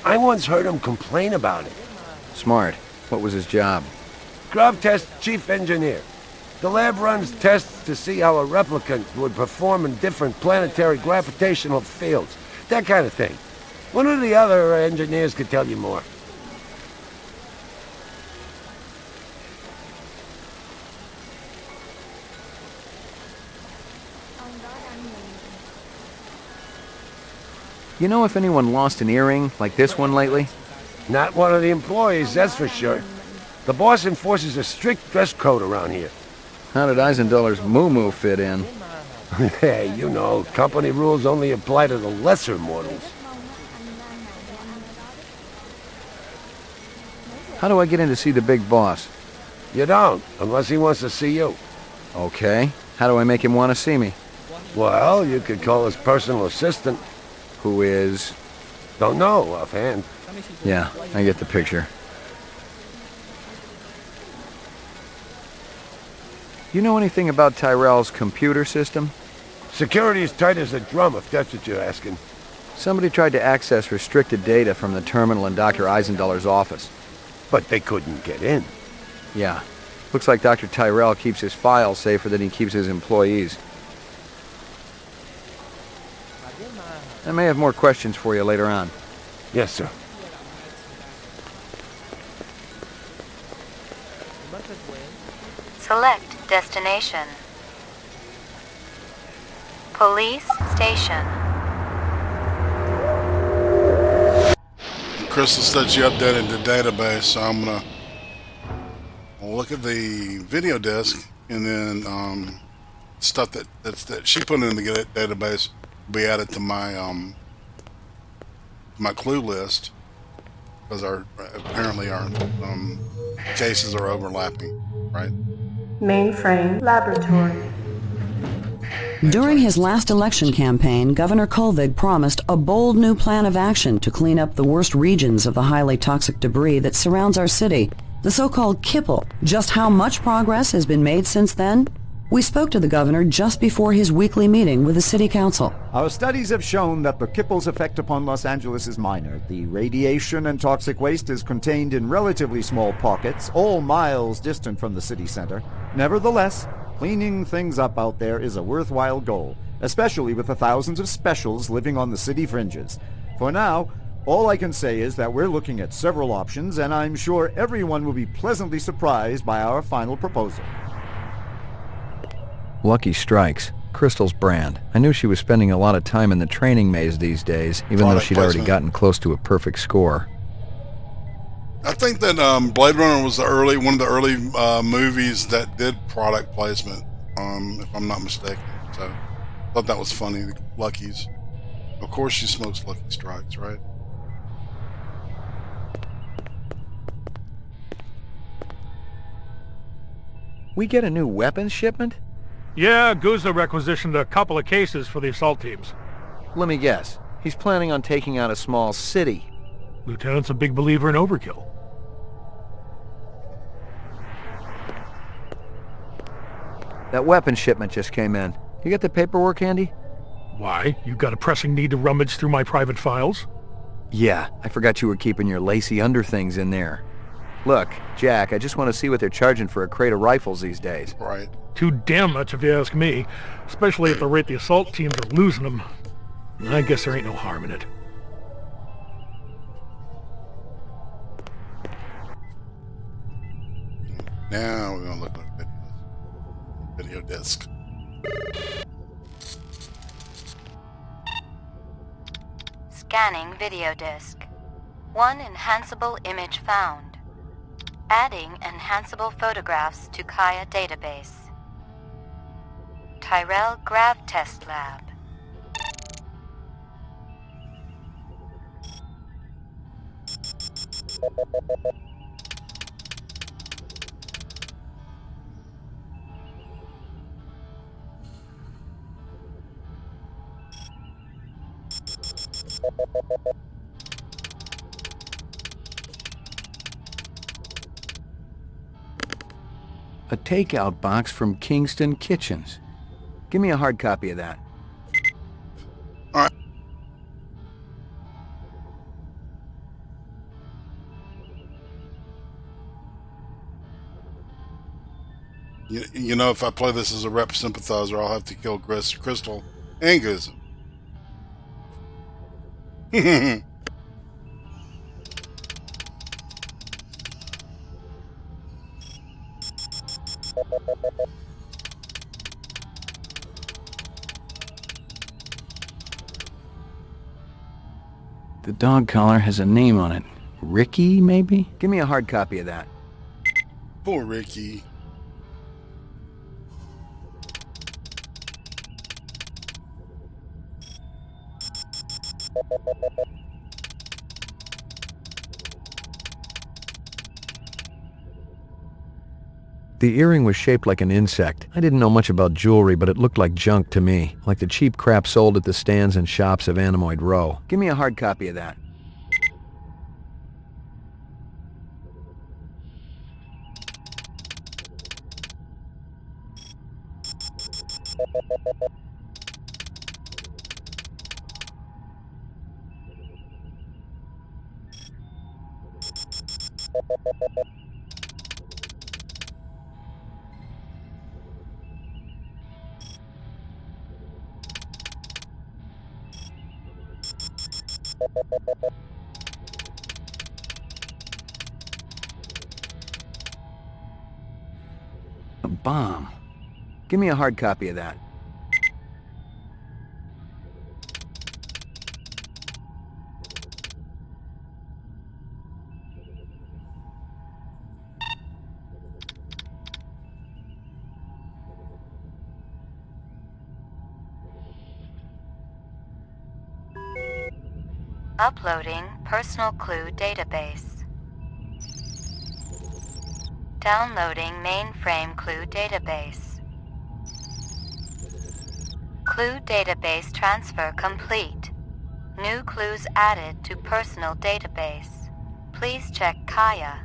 I once heard him complain about it. Smart. What was his job? Grub test chief engineer. The lab runs tests to see how a replicant would perform in different planetary gravitational fields. That kind of thing. One of the other engineers could tell you more. You know if anyone lost an earring like this one lately? Not one of the employees, that's for sure. The boss enforces a strict dress code around here. How did Eisendoller's moo-moo fit in? Hey, you know, company rules only apply to the lesser mortals. How do I get in to see the big boss? You don't, unless he wants to see you. Okay. How do I make him want to see me? Well, you could call his personal assistant. Who is? Don't know, offhand. Yeah, I get the picture. You know anything about Tyrell's computer system? Security is tight as a drum, if that's what you're asking. Somebody tried to access restricted data from the terminal in Dr. Eisendoller's office. But they couldn't get in. Yeah. Looks like Dr. Tyrell keeps his files safer than he keeps his employees. I may have more questions for you later on. Yes, sir. Select destination. Police station. Crystal said you updated the database, so I'm gonna look at the video disk and then stuff that she put in the database will be added to my my clue list because apparently our cases are overlapping, right? Mainframe Laboratory. During his last election campaign, Governor Kolvig promised a bold new plan of action to clean up the worst regions of the highly toxic debris that surrounds our city, the so-called kipple. Just how much progress has been made since then? We spoke to the governor just before his weekly meeting with the city council. Our studies have shown that the kipple's effect upon Los Angeles is minor. The radiation and toxic waste is contained in relatively small pockets, all miles distant from the city center. Nevertheless, cleaning things up out there is a worthwhile goal, especially with the thousands of specials living on the city fringes. For now, all I can say is that we're looking at several options, and I'm sure everyone will be pleasantly surprised by our final proposal. Lucky Strikes. Crystal's brand. I knew she was spending a lot of time in the training maze these days, even though she'd already gotten close to a perfect score. I think that Blade Runner was one of the early movies that did product placement, if I'm not mistaken. So I thought that was funny. The Lucky's. Of course she smokes Lucky Strikes, right? We get a new weapons shipment? Yeah, Guza requisitioned a couple of cases for the assault teams. Let me guess. He's planning on taking out a small city. Lieutenant's a big believer in overkill. That weapons shipment just came in. You got the paperwork handy? Why? You got a pressing need to rummage through my private files? Yeah, I forgot you were keeping your lacy underthings in there. Look, Jack, I just want to see what they're charging for a crate of rifles these days. Right. Too damn much if you ask me, especially at the rate the assault teams are losing them. I guess there ain't no harm in it. Now we're going to look at video disc. Scanning video disc. One enhanceable image found. Adding enhanceable photographs to Kaya database. Tyrell Grav Test Lab. A takeout box from Kingston Kitchens. Give me a hard copy of that. All right. You know, if I play this as a rep sympathizer, I'll have to kill Crystal and Goose. The dog collar has a name on it. Ricky, maybe? Give me a hard copy of that. Poor Ricky. The earring was shaped like an insect. I didn't know much about jewelry, but it looked like junk to me, like the cheap crap sold at the stands and shops of Animoid Row. Give me a hard copy of that. A bomb. Give me a hard copy of that. Uploading personal clue database. Downloading mainframe clue database. Clue database transfer complete. New clues added to personal database. Please check Kaya.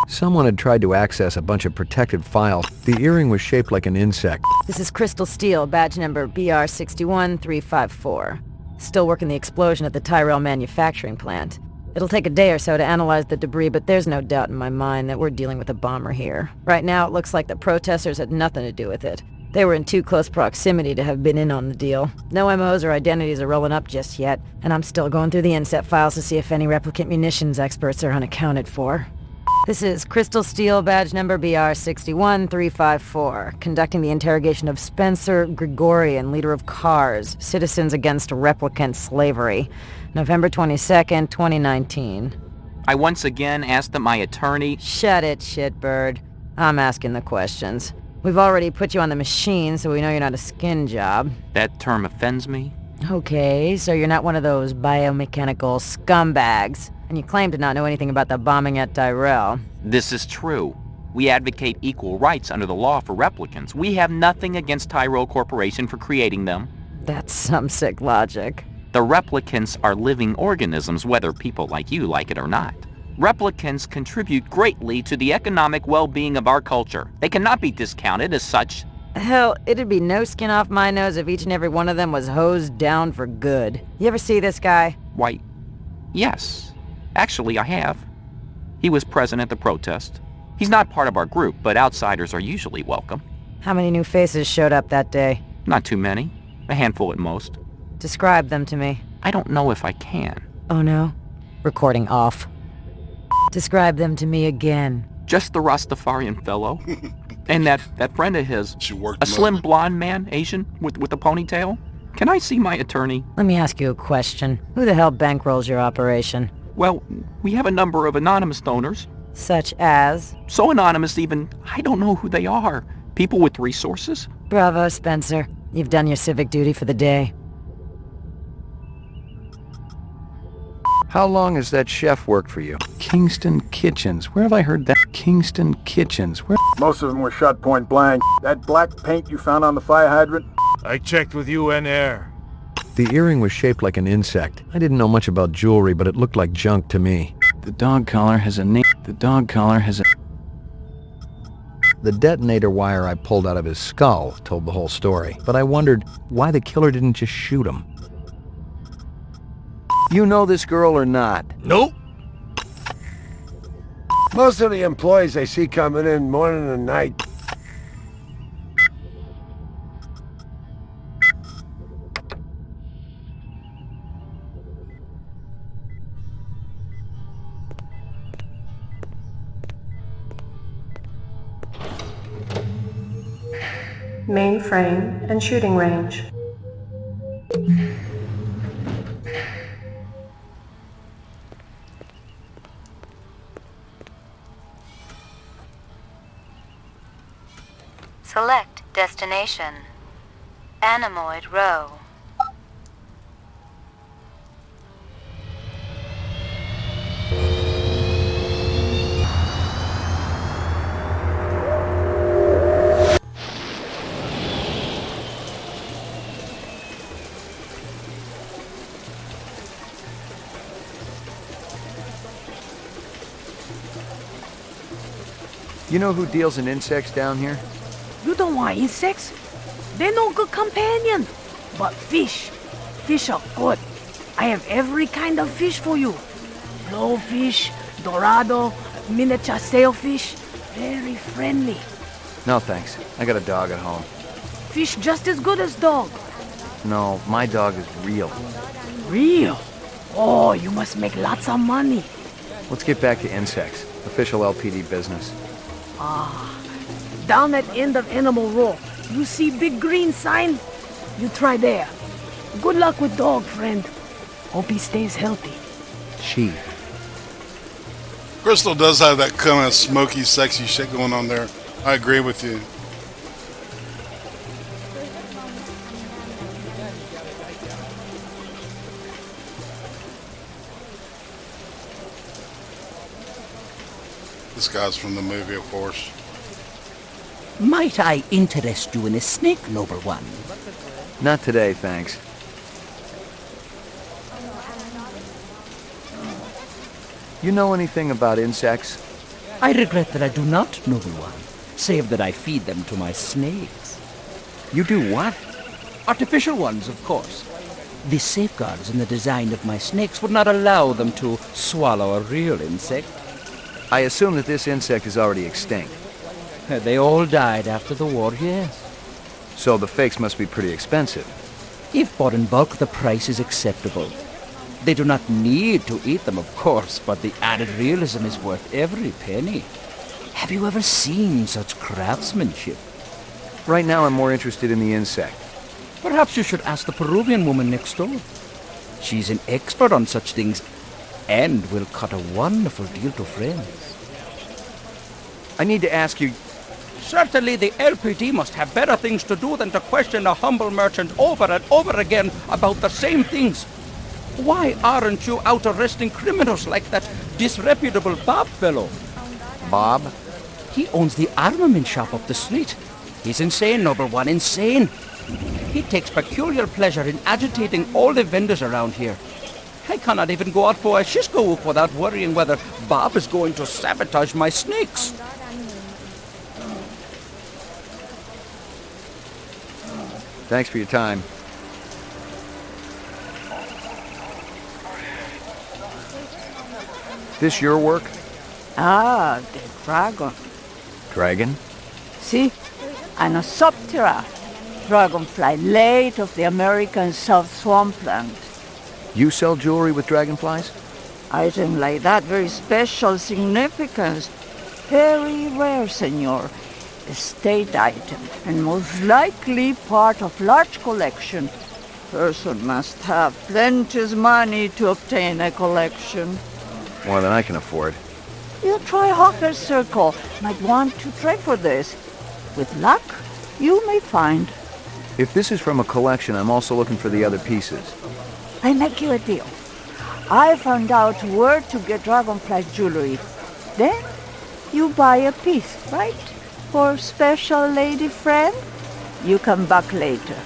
Someone had tried to access a bunch of protected files. The earring was shaped like an insect. This is Crystal Steel, badge number BR61354. Still working the explosion at the Tyrell manufacturing plant. It'll take a day or so to analyze the debris, but there's no doubt in my mind that we're dealing with a bomber here. Right now, it looks like the protesters had nothing to do with it. They were in too close proximity to have been in on the deal. No MOs or identities are rolling up just yet, and I'm still going through the inset files to see if any replicant munitions experts are unaccounted for. This is Crystal Steel, badge number BR61354, conducting the interrogation of Spencer Gregorian, leader of CARS, Citizens Against Replicant Slavery, November 22nd, 2019. I once again asked that my attorney... Shut it, shitbird. I'm asking the questions. We've already put you on the machine, so we know you're not a skin job. That term offends me. Okay, so you're not one of those biomechanical scumbags. And you claim to not know anything about the bombing at Tyrell. This is true. We advocate equal rights under the law for replicants. We have nothing against Tyrell Corporation for creating them. That's some sick logic. The replicants are living organisms, whether people like you like it or not. Replicants contribute greatly to the economic well-being of our culture. They cannot be discounted as such. Hell, it'd be no skin off my nose if each and every one of them was hosed down for good. You ever see this guy? Why, yes. Actually, I have. He was present at the protest. He's not part of our group, but outsiders are usually welcome. How many new faces showed up that day? Not too many. A handful at most. Describe them to me. I don't know if I can. Oh no? Recording off. Describe them to me again. Just the Rastafarian fellow. And that friend of his. A slim blonde man, Asian, with a ponytail. Can I see my attorney? Let me ask you a question. Who the hell bankrolls your operation? Well, we have a number of anonymous donors. Such as? So anonymous even, I don't know who they are. People with resources. Bravo, Spencer. You've done your civic duty for the day. How long has that chef worked for you? Kingston Kitchens. Where have I heard that? Kingston Kitchens. Where? Most of them were shot point blank. That black paint you found on the fire hydrant? I checked with UN Air. The earring was shaped like an insect. I didn't know much about jewelry, but it looked like junk to me. The dog collar has a name. The dog collar has a... The detonator wire I pulled out of his skull told the whole story, but I wondered why the killer didn't just shoot him. You know this girl or not? Nope. Most of the employees I see coming in morning and night. Mainframe and shooting range. Select destination. Anemoid Row. You know who deals in insects down here? You don't want insects? They're no good companion. But fish. Fish are good. I have every kind of fish for you. Blowfish, dorado, miniature sailfish. Very friendly. No thanks. I got a dog at home. Fish just as good as dog. No, my dog is real. Real? Oh, you must make lots of money. Let's get back to insects. Official LPD business. Ah, down at end of Animal Row, you see big green sign? You try there. Good luck with dog, friend. Hope he stays healthy. Chief. Crystal does have that kind of smoky, sexy shit going on there. I agree with you. This guy's from the movie, of course. Might I interest you in a snake, noble one? Not today, thanks. You know anything about insects? I regret that I do not, noble one, save that I feed them to my snakes. You do what? Artificial ones, of course. The safeguards in the design of my snakes would not allow them to swallow a real insect. I assume that this insect is already extinct. They all died after the war, yes. So the fakes must be pretty expensive. If bought in bulk, the price is acceptable. They do not need to eat them, of course, but the added realism is worth every penny. Have you ever seen such craftsmanship? Right now I'm more interested in the insect. Perhaps you should ask the Peruvian woman next door. She's an expert on such things and will cut a wonderful deal to friends. I need to ask you... Certainly the LPD must have better things to do than to question a humble merchant over and over again about the same things. Why aren't you out arresting criminals like that disreputable Bob fellow? Bob? He owns the armament shop up the street. He's insane, noble one, insane. He takes peculiar pleasure in agitating all the vendors around here. I cannot even go out for a Shisco without worrying whether Bob is going to sabotage my snakes. Thanks for your time. This your work? Ah, the dragon. Dragon? See? Anosoptera. Dragonfly late of the American South Swampland. You sell jewelry with dragonflies? Item like that, very special significance. Very rare, senor. Estate item, and most likely part of large collection. Person must have plenty money to obtain a collection. More than I can afford. You try Hawker's Circle. Might want to trade for this. With luck, you may find. If this is from a collection, I'm also looking for the other pieces. I make you a deal. I found out where to get dragonfly jewelry. Then, you buy a piece, right? For special lady friend? You come back later.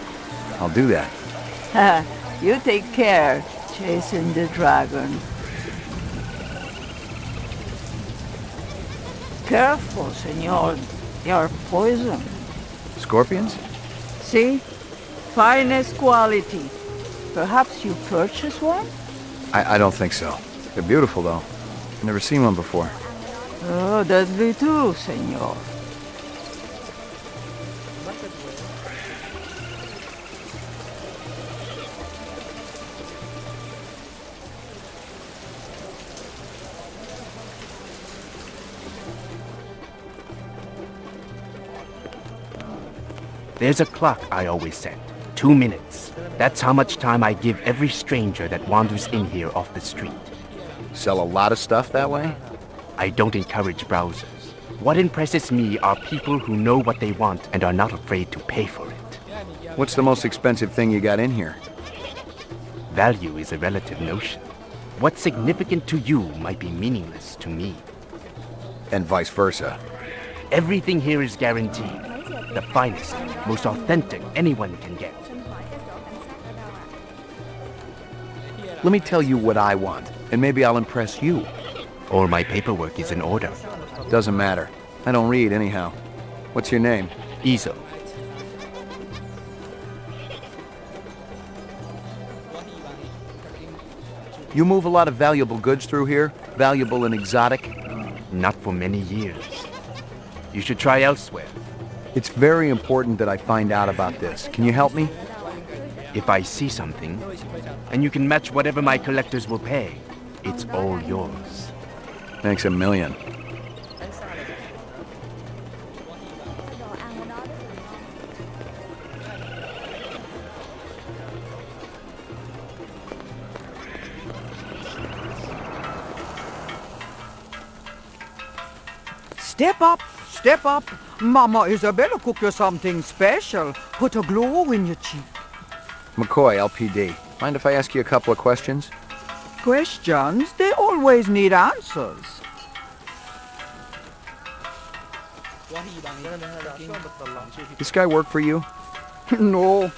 I'll do that. You take care, chasing the dragon. Careful, senor. You're poison. Scorpions? See? Finest quality. Perhaps you purchase one? I don't think so. They're beautiful, though. I've never seen one before. Oh, deadly too, senor. There's a clock I always set. 2 minutes. That's how much time I give every stranger that wanders in here off the street. Sell a lot of stuff that way? I don't encourage browsers. What impresses me are people who know what they want and are not afraid to pay for it. What's the most expensive thing you got in here? Value is a relative notion. What's significant to you might be meaningless to me. And vice versa. Everything here is guaranteed. The finest, most authentic anyone can get. Let me tell you what I want, and maybe I'll impress you. All my paperwork is in order. Doesn't matter. I don't read anyhow. What's your name? Easel. You move a lot of valuable goods through here? Valuable and exotic? Not for many years. You should try elsewhere. It's very important that I find out about this. Can you help me? If I see something, and you can match whatever my collectors will pay, it's all yours. Thanks a million. Step up, step up. Mama Isabella cook you something special. Put a glow in your cheek. McCoy, LPD. Mind if I ask you a couple of questions? Questions? They always need answers. This guy work for you? No,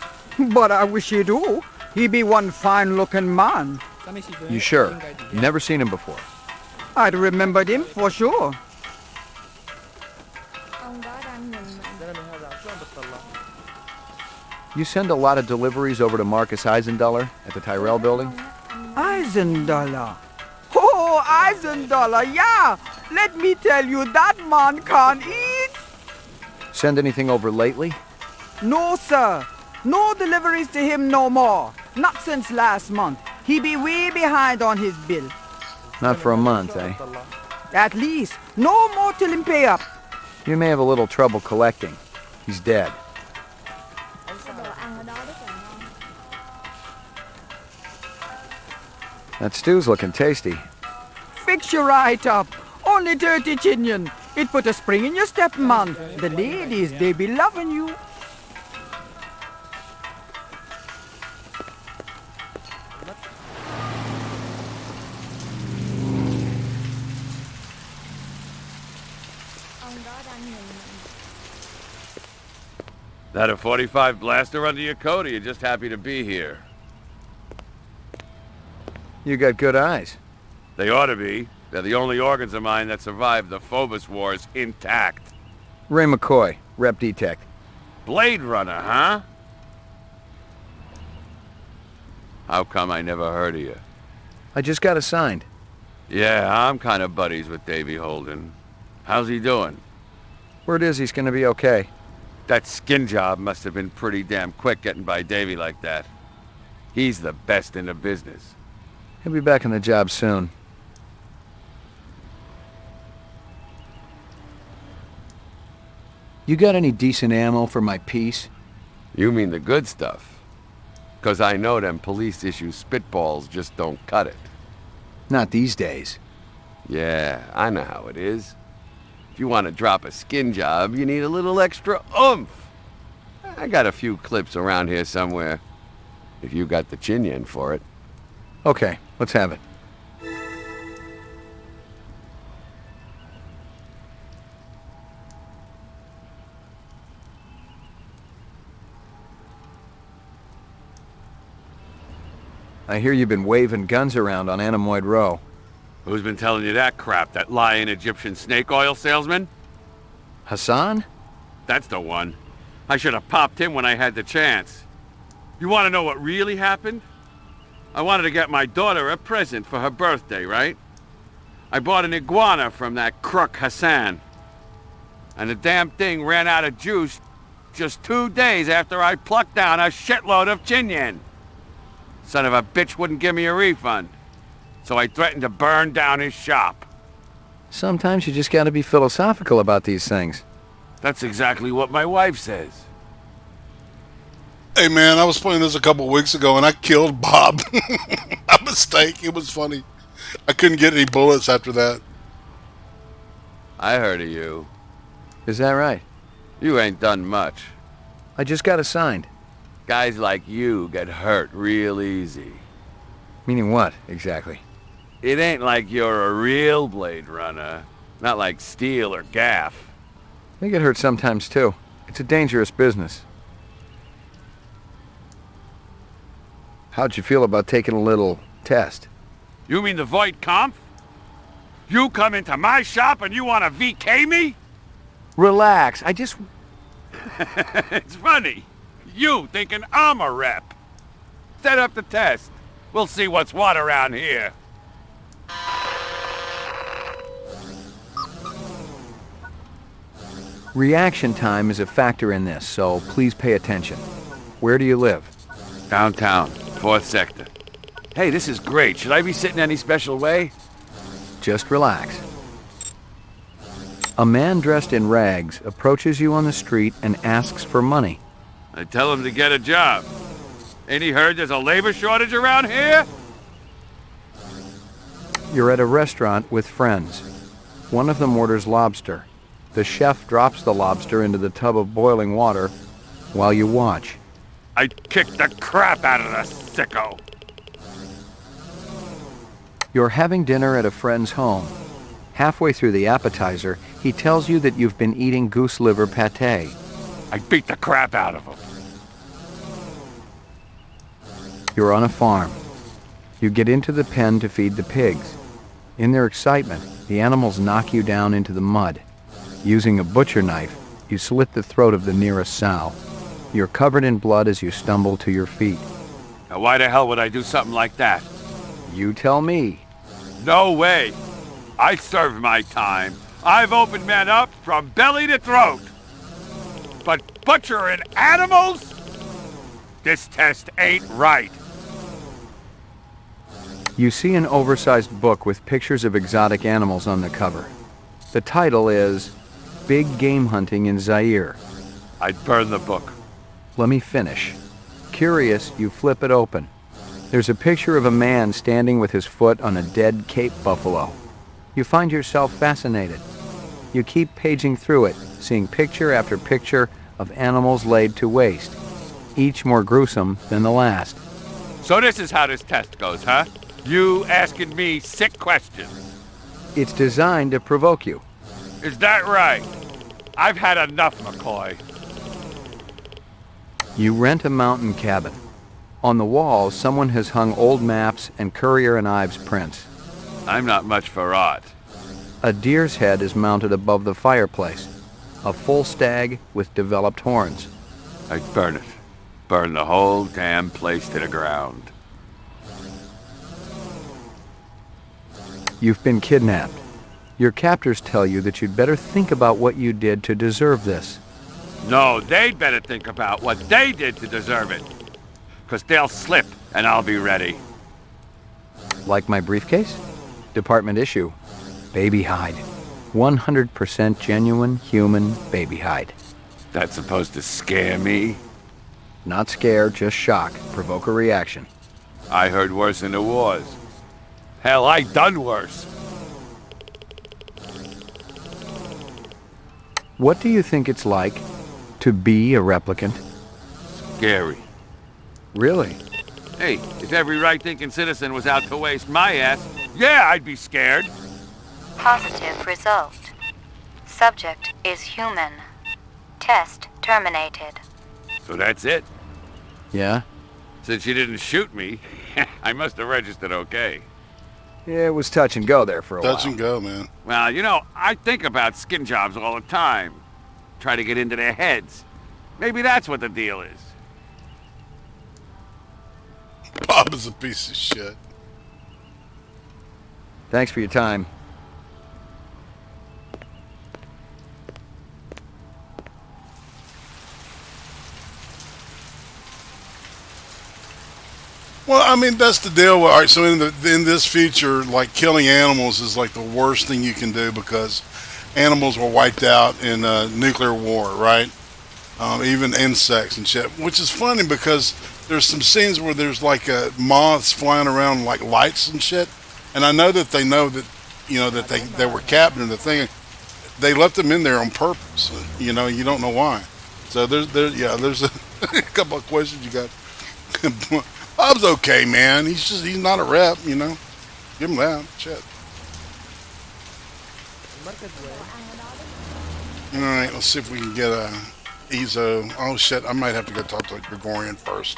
but I wish he do. He be one fine-looking man. You sure? Never seen him before. I'd remembered him for sure. You send a lot of deliveries over to Marcus Eisendaler at the Tyrell building? Eisendaler. Oh, Eisendaler, yeah. Let me tell you, that man can't eat. Send anything over lately? No, sir. No deliveries to him no more. Not since last month. He be way behind on his bill. Not for a month, eh? At least. No more till him pay up. You may have a little trouble collecting. He's dead. That stew's looking tasty. Fix you right up. Only 30 chinion. It put a spring in your step, man. The ladies, they be loving you. That a 45 blaster under your coat, or you just happy to be here? You got good eyes. They ought to be. They're the only organs of mine that survived the Phobos Wars intact. Ray McCoy, Rep Detect. Blade Runner, huh? How come I never heard of you? I just got assigned. Yeah, I'm kind of buddies with Davy Holden. How's he doing? Word is he's gonna be okay. That skin job must have been pretty damn quick getting by Davy like that. He's the best in the business. He'll be back on the job soon. You got any decent ammo for my piece? You mean the good stuff? 'Cause I know them police-issue spitballs just don't cut it. Not these days. Yeah, I know how it is. If you want to drop a skin job, you need a little extra oomph. I got a few clips around here somewhere, if you got the chin yen for it. Okay, let's have it. I hear you've been waving guns around on Anemoid Row. Who's been telling you that crap? That lying Egyptian snake oil salesman? Hassan? That's the one. I should have popped him when I had the chance. You want to know what really happened? I wanted to get my daughter a present for her birthday, right? I bought an iguana from that crook Hassan. And the damn thing ran out of juice just 2 days after I plucked down a shitload of chinyen. Son of a bitch wouldn't give me a refund. So I threatened to burn down his shop. Sometimes you just gotta be philosophical about these things. That's exactly what my wife says. Hey man, I was playing this a couple weeks ago and I killed Bob. A mistake. It was funny. I couldn't get any bullets after that. I heard of you. Is that right? You ain't done much. I just got assigned. Guys like you get hurt real easy. Meaning what, exactly? It ain't like you're a real Blade Runner. Not like Steel or Gaff. They get hurt sometimes too. It's a dangerous business. How'd you feel about taking a little test? You mean the Voight Kampf? You come into my shop and you want to VK me? Relax, I just... It's funny. You thinking I'm a rep. Set up the test. We'll see what's what around here. Reaction time is a factor in this, so please pay attention. Where do you live? Downtown, 4th sector. Hey, this is great. Should I be sitting any special way? Just relax. A man dressed in rags approaches you on the street and asks for money. I tell him to get a job. Ain't he heard there's a labor shortage around here? You're at a restaurant with friends. One of them orders lobster. The chef drops the lobster into the tub of boiling water while you watch. I kicked the crap out of the sicko. You're having dinner at a friend's home. Halfway through the appetizer, he tells you that you've been eating goose liver pâté. I beat the crap out of him. You're on a farm. You get into the pen to feed the pigs. In their excitement, the animals knock you down into the mud. Using a butcher knife, you slit the throat of the nearest sow. You're covered in blood as you stumble to your feet. Now why the hell would I do something like that? You tell me. No way. I served my time. I've opened men up from belly to throat. But butchering animals? This test ain't right. You see an oversized book with pictures of exotic animals on the cover. The title is Big Game Hunting in Zaire. I'd burn the book. Let me finish. Curious, you flip it open. There's a picture of a man standing with his foot on a dead Cape buffalo. You find yourself fascinated. You keep paging through it, seeing picture after picture of animals laid to waste, each more gruesome than the last. So this is how this test goes, huh? You asking me sick questions. It's designed to provoke you. Is that right? I've had enough, McCoy. You rent a mountain cabin. On the walls, someone has hung old maps and Currier and Ives prints. I'm not much for art. A deer's head is mounted above the fireplace. A full stag with developed horns. I'd burn it. Burn the whole damn place to the ground. You've been kidnapped. Your captors tell you that you'd better think about what you did to deserve this. No, they'd better think about what they did to deserve it. 'Cause they'll slip, and I'll be ready. Like my briefcase? Department issue. Baby hide. 100% genuine human baby hide. That's supposed to scare me? Not scare, just shock. Provoke a reaction. I heard worse in the wars. Hell, I done worse. What do you think it's like to be a replicant? Scary. Really? Hey, if every right-thinking citizen was out to waste my ass, yeah, I'd be scared. Positive result. Subject is human. Test terminated. So that's it? Yeah? Since you didn't shoot me, I must have registered okay. Yeah, it was touch and go there for a while. Touch and go, man. Well, you know, I think about skin jobs all the time. Try to get into their heads. Maybe that's what the deal is. Bob is a piece of shit. Thanks for your time. Well, I mean, that's the deal. All right, so in this future, like, killing animals is like the worst thing you can do because animals were wiped out in nuclear war, right? Even insects and shit, which is funny because there's some scenes where there's like moths flying around like lights and shit, and I know that they know that, you know, that they were capturing the thing. They left them in there on purpose. You know, you don't know why. So there's a, a couple of questions you got. Bob's okay, man. He's not a rep, you know. Give him that. Shit. All right, let's see if we can get a Ezo. Oh shit, I might have to go talk to Gregorian first.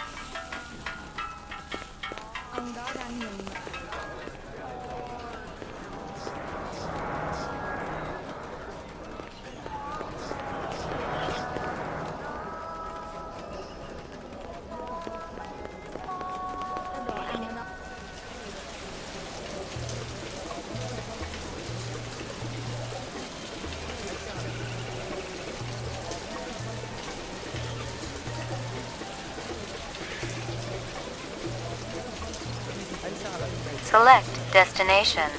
Select destination.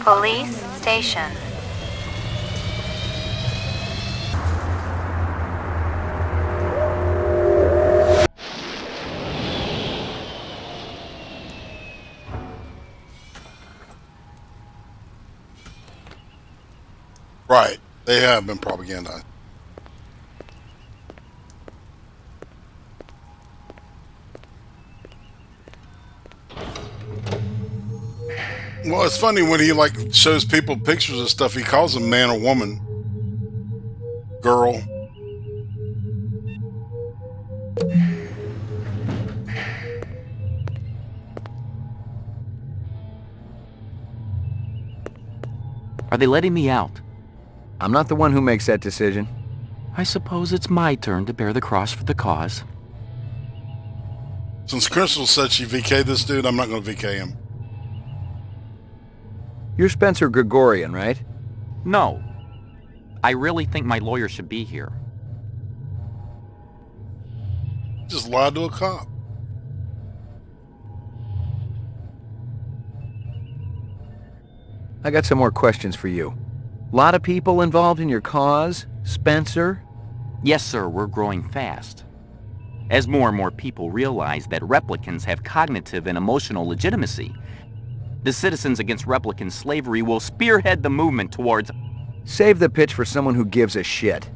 Police station. Right, they have been propaganda. Well, it's funny when he like shows people pictures of stuff. He calls them man or woman, girl. Are they letting me out? I'm not the one who makes that decision. I suppose it's my turn to bear the cross for the cause. Since Crystal said she VK'd this dude, I'm not going to VK him. You're Spencer Gregorian, right? No. I really think my lawyer should be here. Just lied to a cop. I got some more questions for you. Lot of people involved in your cause, Spencer? Yes, sir, we're growing fast. As more and more people realize that replicants have cognitive and emotional legitimacy, the Citizens Against Replicant Slavery will spearhead the movement towards... Save the pitch for someone who gives a shit.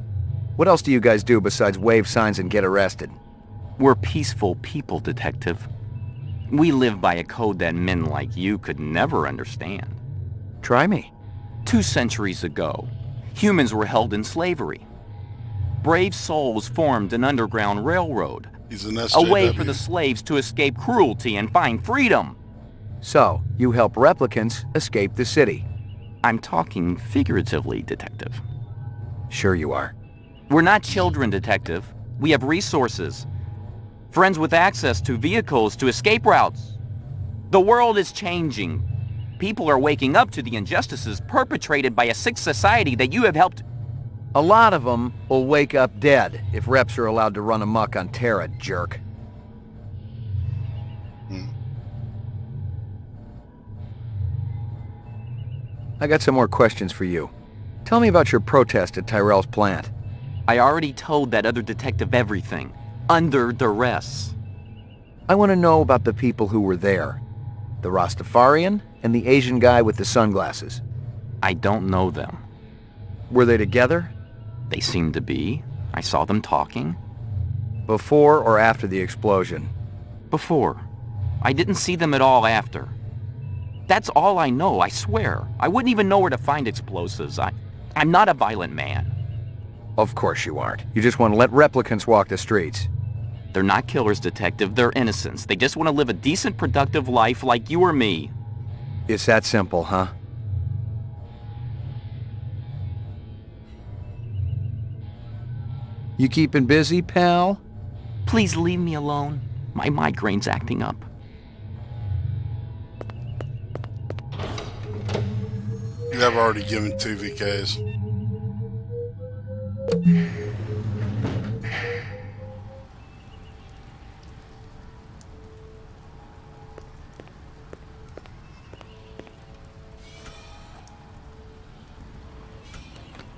What else do you guys do besides wave signs and get arrested? We're peaceful people, Detective. We live by a code that men like you could never understand. Try me. 2 centuries ago, humans were held in slavery. Brave souls formed an underground railroad, a way for the slaves to escape cruelty and find freedom. So, you help replicants escape the city. I'm talking figuratively, Detective. Sure you are. We're not children, Detective. We have resources. Friends with access to vehicles, to escape routes. The world is changing. People are waking up to the injustices perpetrated by a sick society that you have helped... A lot of them will wake up dead if reps are allowed to run amok on Terra, jerk. I got some more questions for you. Tell me about your protest at Tyrell's plant. I already told that other detective everything. Under duress. I want to know about the people who were there. The Rastafarian and the Asian guy with the sunglasses. I don't know them. Were they together? They seemed to be. I saw them talking. Before or after the explosion? Before. I didn't see them at all after. That's all I know, I swear. I wouldn't even know where to find explosives. I'm not a violent man. Of course you aren't. You just want to let replicants walk the streets. They're not killers, Detective. They're innocents. They just want to live a decent, productive life like you or me. It's that simple, huh? You keeping busy, pal? Please leave me alone. My migraine's acting up. Yeah, I've already given 2 VKs.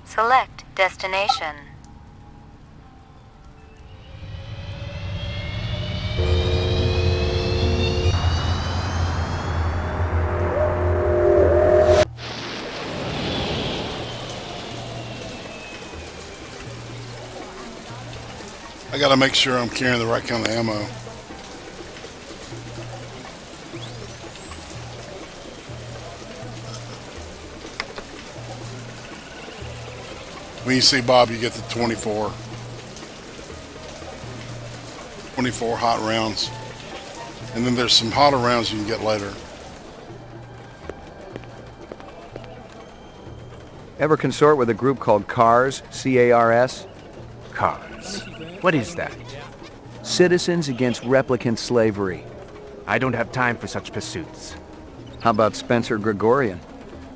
Select destination. I gotta make sure I'm carrying the right kind of ammo. When you see Bob, you get the 24 hot rounds. And then there's some hotter rounds you can get later. Ever consort with a group called CARS, C-A-R-S? CARS. What is that? Citizens Against Replicant Slavery. I don't have time for such pursuits. How about Spencer Gregorian?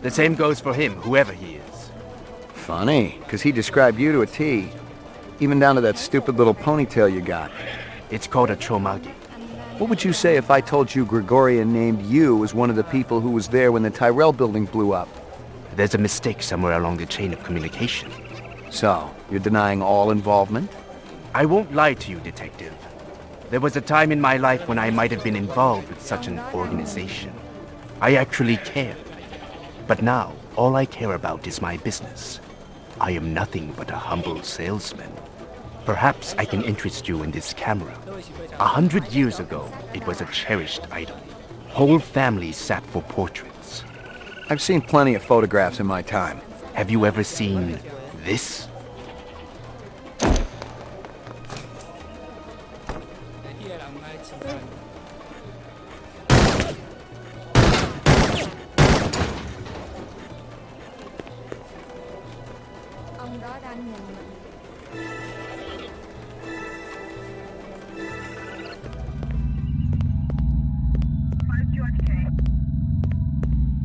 The same goes for him, whoever he is. Funny, because he described you to a T. Even down to that stupid little ponytail you got. It's called a chomagi. What would you say if I told you Gregorian named you as one of the people who was there when the Tyrell building blew up? There's a mistake somewhere along the chain of communication. So, you're denying all involvement? I won't lie to you, Detective. There was a time in my life when I might have been involved with such an organization. I actually cared. But now, all I care about is my business. I am nothing but a humble salesman. Perhaps I can interest you in this camera. 100 years ago, it was a cherished item. Whole families sat for portraits. I've seen plenty of photographs in my time. Have you ever seen this?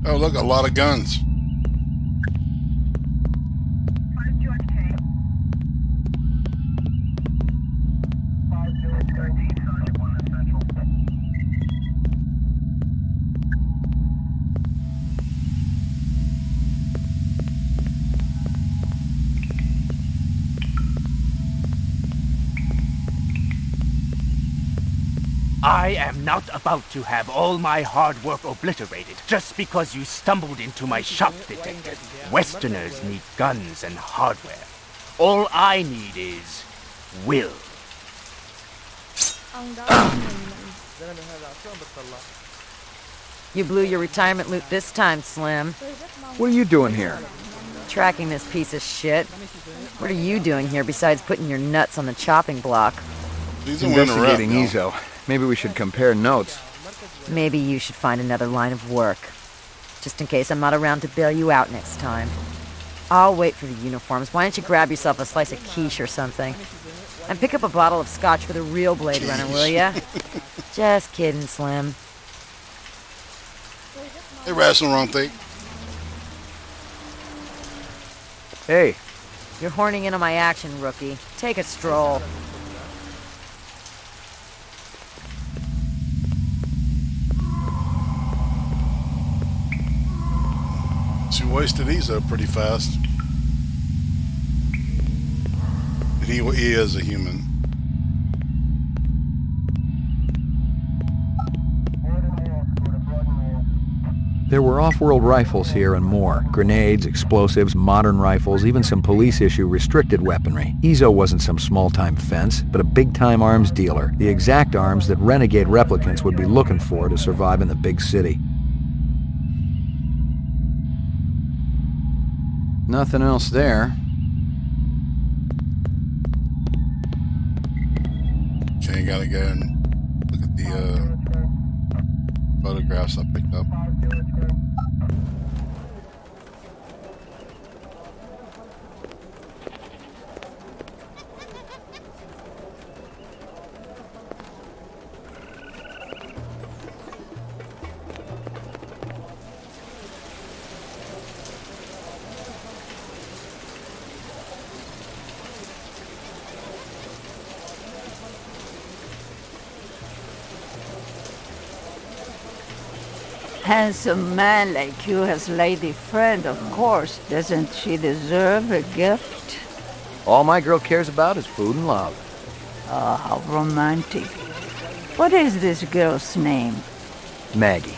Oh, look, a lot of guns. I am not about to have all my hard work obliterated just because you stumbled into my shop, Detective. Westerners need guns and hardware. All I need is will. You blew your retirement loot this time, Slim. What are you doing here? Tracking this piece of shit. What are you doing here besides putting your nuts on the chopping block? Investigating Ezo. Maybe we should compare notes. Maybe you should find another line of work. Just in case I'm not around to bail you out next time. I'll wait for the uniforms. Why don't you grab yourself a slice of quiche or something? And pick up a bottle of scotch for the real Blade Runner, will ya? Just kidding, Slim. Hey, Rational Wrong Thing. Hey. You're horning in on my action, rookie. Take a stroll. She wasted Ezo pretty fast. He is a human. There were off-world rifles here and more. Grenades, explosives, modern rifles, even some police-issue restricted weaponry. Ezo wasn't some small-time fence, but a big-time arms dealer. The exact arms that renegade replicants would be looking for to survive in the big city. Nothing else there. Okay, gotta go and look at the photographs I picked up. Handsome man like you has lady friend, of course. Doesn't she deserve a gift? All my girl cares about is food and love. Oh, how romantic. What is this girl's name? Maggie.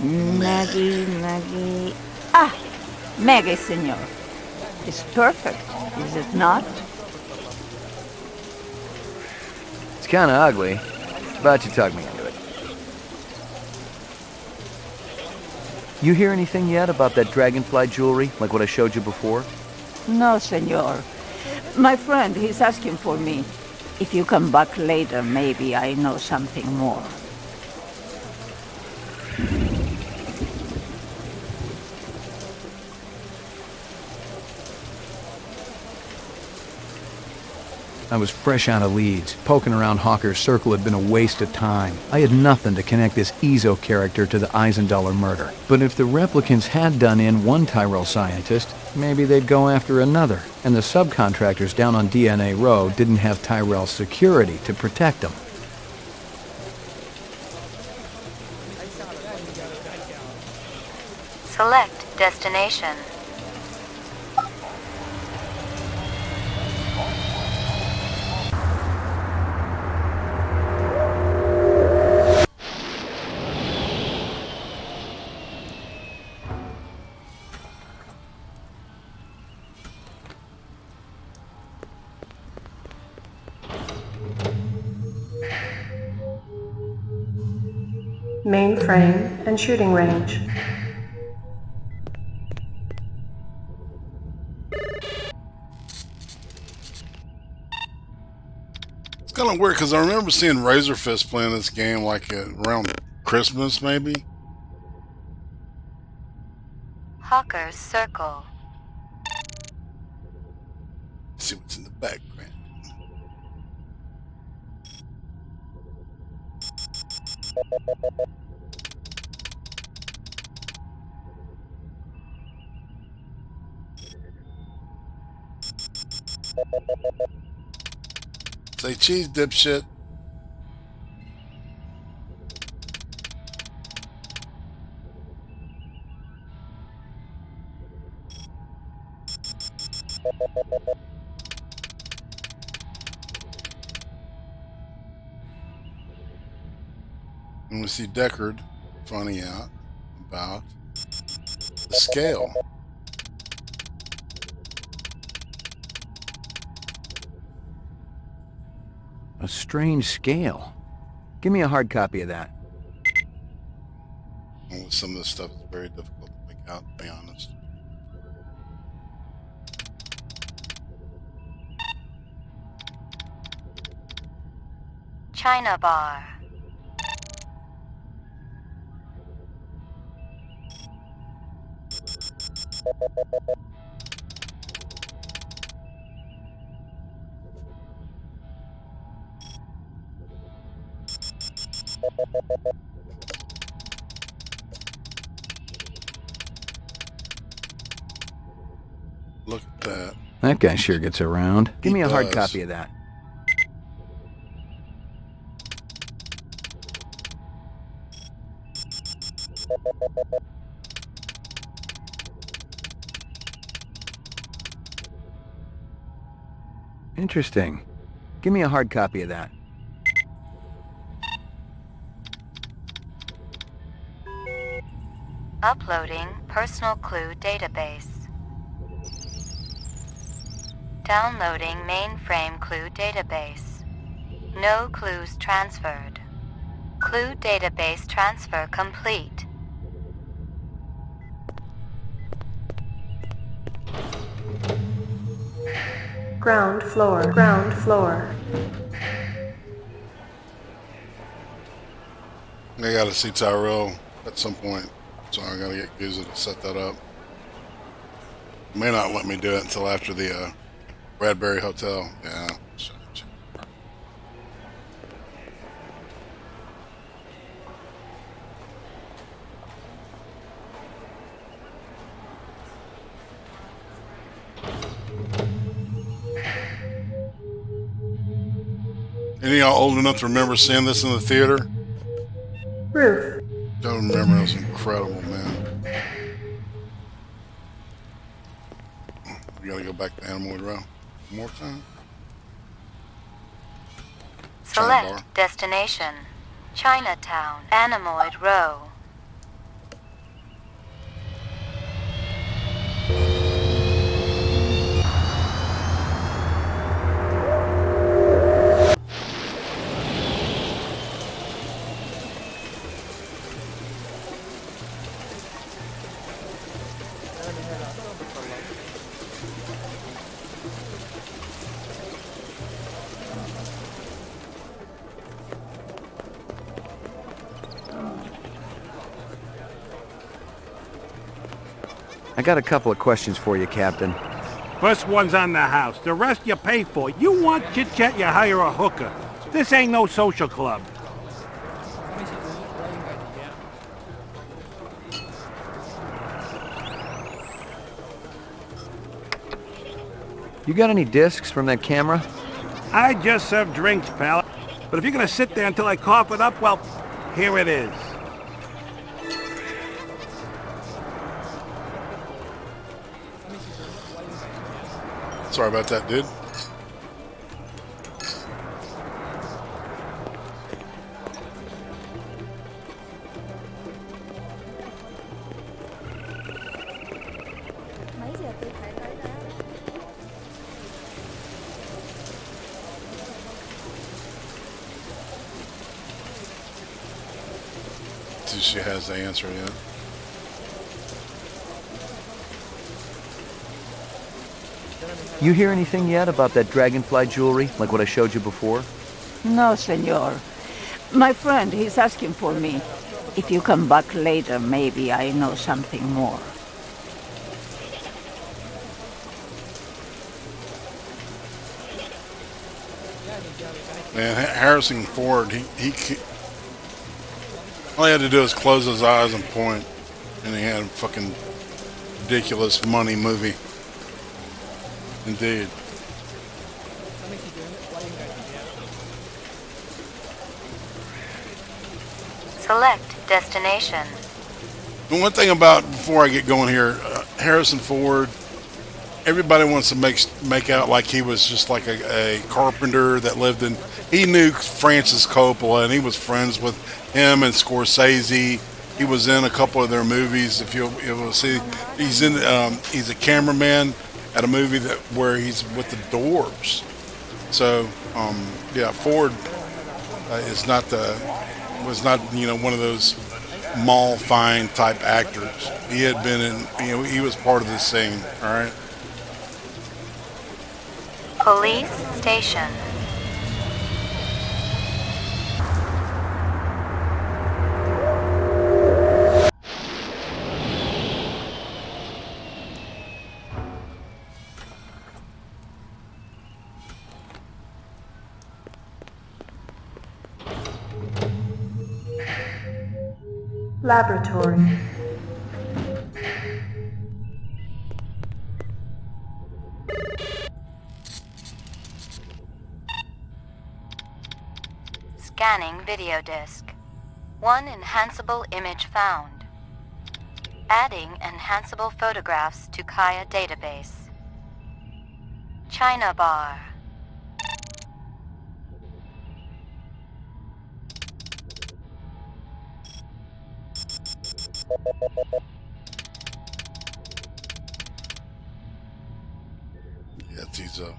Maggie. Ah, Maggie, senor. It's perfect, is it not? It's kinda ugly, but you talked me into it. You hear anything yet about that dragonfly jewelry, like what I showed you before? No, senor. My friend, he's asking for me. If you come back later, maybe I know something more. I was fresh out of Leeds. Poking around Hawker's circle had been a waste of time. I had nothing to connect this Ezo character to the Eisendaler murder. But if the replicants had done in one Tyrell scientist, maybe they'd go after another. And the subcontractors down on DNA Row didn't have Tyrell security to protect them. Select destination. Mainframe and shooting range. It's kind of weird because I remember seeing Razorfist playing this game like around Christmas, maybe. Hawker's Circle. Let's see what's in the background. Say cheese, dipshit. And we see Deckard finding out about the scale. A strange scale. Give me a hard copy of that. And some of this stuff is very difficult to make out, to be honest. China Bar. Look at that. That guy sure gets around. Give me a hard copy of that. Interesting. Give me a hard copy of that. Uploading personal clue database. Downloading mainframe clue database. No clues transferred. Clue database transfer complete. Ground floor. Ground floor. I gotta see Tyrell at some point, so I gotta get Guza to set that up. May not let me do it until after the Bradbury Hotel. Yeah. Any of y'all old enough to remember seeing this in the theater? Roof. Don't remember. It was incredible, man. We gotta go back to Animal Row one more time. Select destination. Chinatown, Anemoid Row. I got a couple of questions for you, Captain. First one's on the house. The rest you pay for. You want chit-chat, you hire a hooker. This ain't no social club. You got any discs from that camera? I just serve drinks, pal. But if you're gonna sit there until I cough it up, well, here it is. Sorry about that, dude. See if she has the answer yet. You hear anything yet about that dragonfly jewelry, like what I showed you before? No, senor. My friend, he's asking for me. If you come back later, maybe I know something more. Man, Harrison Ford, he all he had to do was close his eyes and point, and he had a fucking ridiculous money movie. Indeed. Select destination. And one thing about, before I get going here, Harrison Ford, everybody wants to make out like he was just like a carpenter that lived in. He knew Francis Coppola, and he was friends with him and Scorsese. He was in a couple of their movies. If you'll see, he's a cameraman at a movie where he's with the Doors. So yeah, Ford was not one of those mall fine type actors. He had been in, he was part of this scene. All right. Police station. Laboratory. Scanning video disk. One enhanceable image found. Adding enhanceable photographs to Kaya database. China bar. Yeah, Tizo.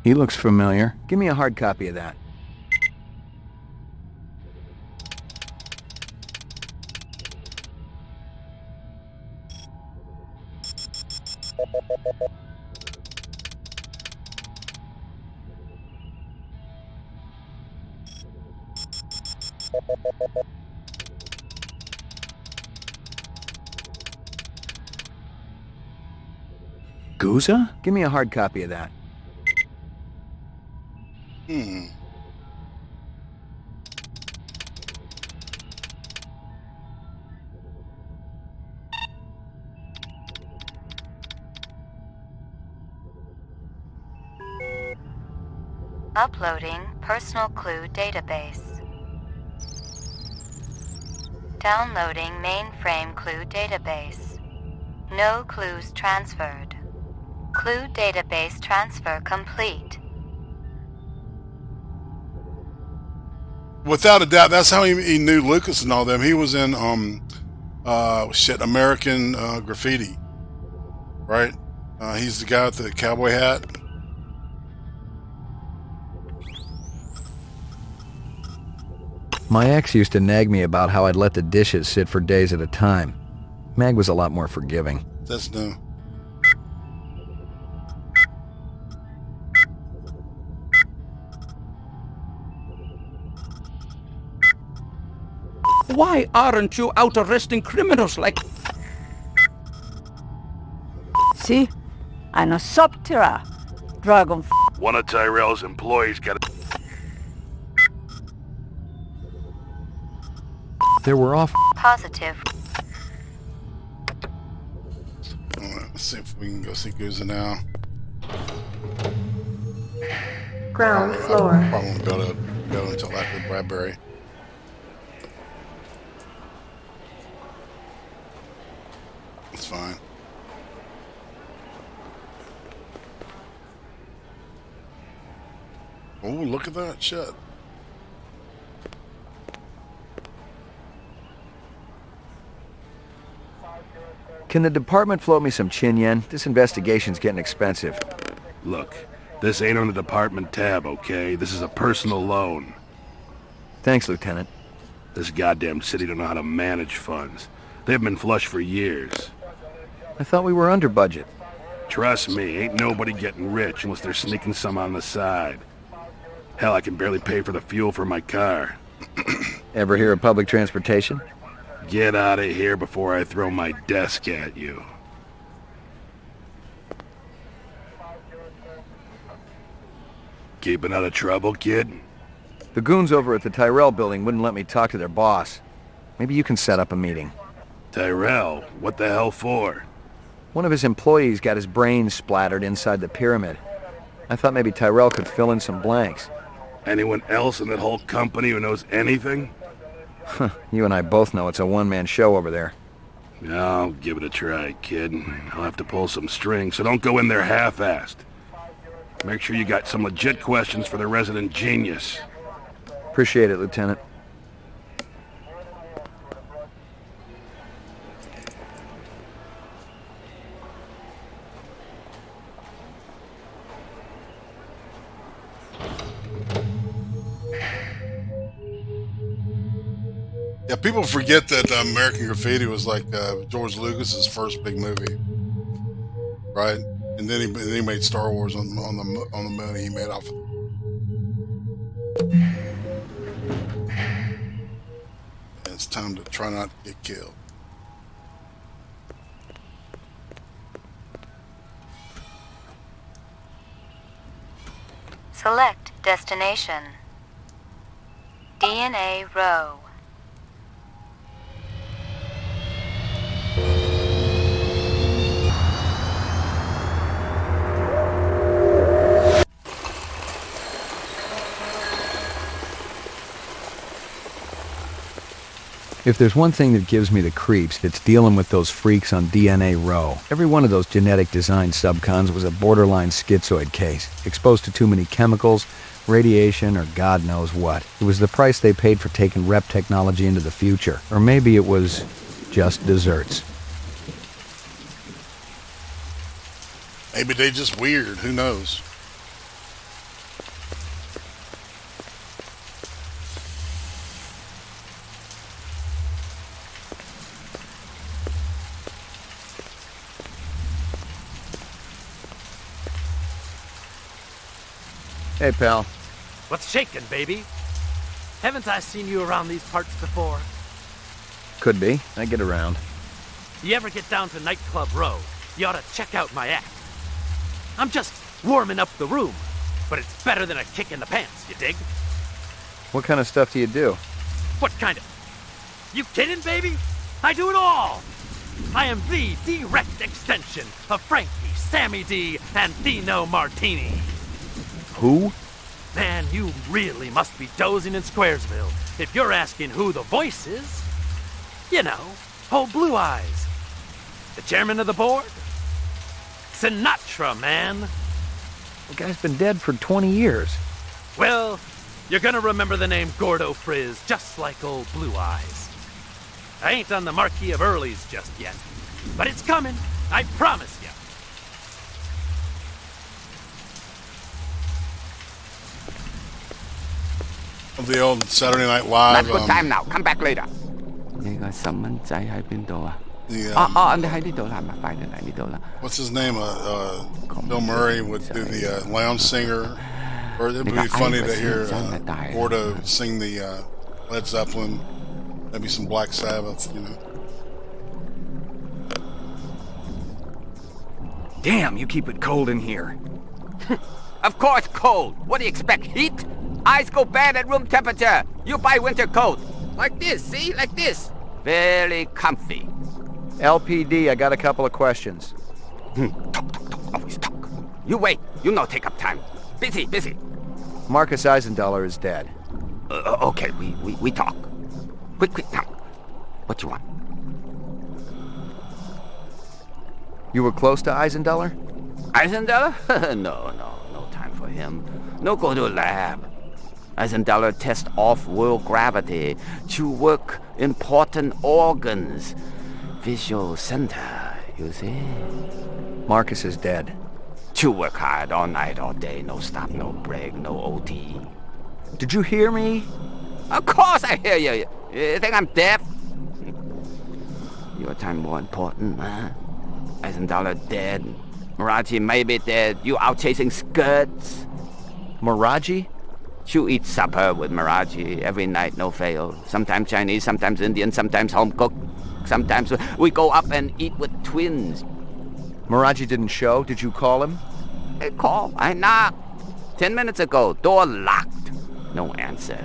He looks familiar. Give me a hard copy of that. Guza? Give me a hard copy of that. Uploading personal clue database. Downloading mainframe clue database. No clues transferred. Clue database transfer complete. Without a doubt, that's how he knew Lucas and all them. He was in American Graffiti, right? He's the guy with the cowboy hat. My ex used to nag me about how I'd let the dishes sit for days at a time. Mag was a lot more forgiving. That's new. Why aren't you out arresting criminals like... See? Anosoptera. Dragon. One of Tyrell's employees got a... There were off... Positive. Let's see if we can go see Guza now. Ground floor. I probably won't go until after Bradbury. It's fine. Oh, look at that shit. Can the department float me some chin yen? This investigation's getting expensive. Look, this ain't on the department tab, okay? This is a personal loan. Thanks, Lieutenant. This goddamn city don't know how to manage funds. They've been flush for years. I thought we were under budget. Trust me, ain't nobody getting rich unless they're sneaking some on the side. Hell, I can barely pay for the fuel for my car. Ever hear of public transportation? Get out of here before I throw my desk at you. Keeping out of trouble, kid? The goons over at the Tyrell building wouldn't let me talk to their boss. Maybe you can set up a meeting. Tyrell? What the hell for? One of his employees got his brains splattered inside the pyramid. I thought maybe Tyrell could fill in some blanks. Anyone else in that whole company who knows anything? You and I both know it's a one-man show over there. I'll give it a try, kid. I'll have to pull some strings, so don't go in there half-assed. Make sure you got some legit questions for the resident genius. Appreciate it, Lieutenant. Yeah, people forget that American Graffiti was like George Lucas's first big movie, right? And then he made Star Wars on the moon. He made off. And it's time to try not to get killed. Select destination. DNA row. If there's one thing that gives me the creeps, it's dealing with those freaks on DNA Row. Every one of those genetic design subcons was a borderline schizoid case, exposed to too many chemicals, radiation, or God knows what. It was the price they paid for taking rep technology into the future. Or maybe it was just desserts. Maybe they just weird. Who knows? Hey, pal. What's shaking, baby? Haven't I seen you around these parts before? Could be. I get around. You ever get down to Nightclub Row, you ought to check out my act. I'm just warming up the room, but it's better than a kick in the pants, you dig? What kind of stuff do you do? What kind of... You kidding, baby? I do it all! I am the direct extension of Frankie, Sammy D, and Dino Martini. Who? Man, you really must be dozing in Squaresville if you're asking who the voice is. You know, old Blue Eyes. The chairman of the board? Sinatra, man. The guy's been dead for 20 years. Well, you're gonna remember the name Gordo Frizz just like old Blue Eyes. I ain't on the Marquis of Early's just yet, but it's coming, I promise you. The old Saturday Night Live. Not good time now. Come back later. 你個細蚊仔喺邊度啊？ The, 你喺呢度啦，咪快啲嚟呢度啦。 What's his name? Bill Murray would do the lounge singer. Or it would be funny to hear Gordo sing the Led Zeppelin, maybe some Black Sabbath, you know. Damn, you keep it cold in here. Of course cold. What do you expect, heat? Ice go bad at room temperature. You buy winter coat. Like this, see? Like this. Very comfy. LPD, I got a couple of questions. Talk. Always talk. You wait. You no take up time. Busy. Marcus Eisendaler is dead. Okay, we talk. Quick now. What you want? You were close to Eisendaler? Eisendaler? No time for him. No go to lab. Eisendaler test off-world gravity to work important organs. Visual center, you see? Marcus is dead. To work hard all night, all day, no stop, no break, no OT. Did you hear me? Of course I hear you. You think I'm deaf? Your time more important, huh? Eisendaler dead. Miraji may be dead. You out chasing skirts. Miraji? You eat supper with Miraji every night, no fail. Sometimes Chinese, sometimes Indian, sometimes home cooked. Sometimes we go up and eat with twins. Miraji didn't show? Did you call him? I call. I knock. 10 minutes ago, door locked. No answer.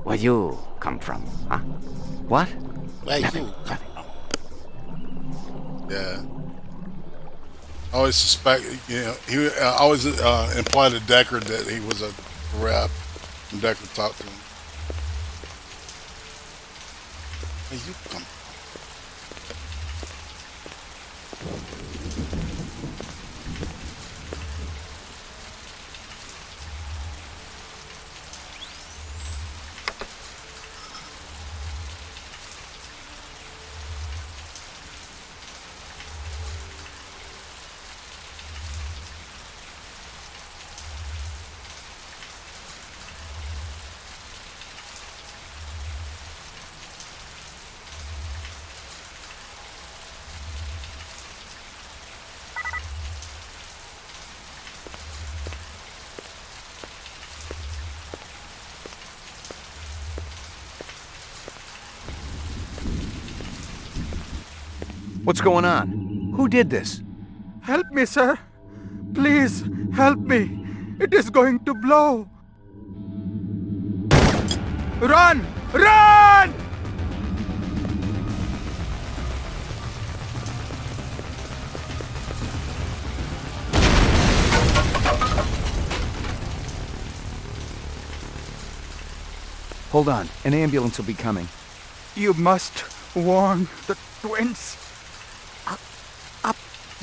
Where you come from, huh? What? Nothing. Yeah. I always suspect, he always implied to Deckard that he was a rep. And Deckard talked to him. Hey, you come. What's going on? Who did this? Help me, sir. Please, help me. It is going to blow. Run! Run! Hold on. An ambulance will be coming. You must warn the twins. Up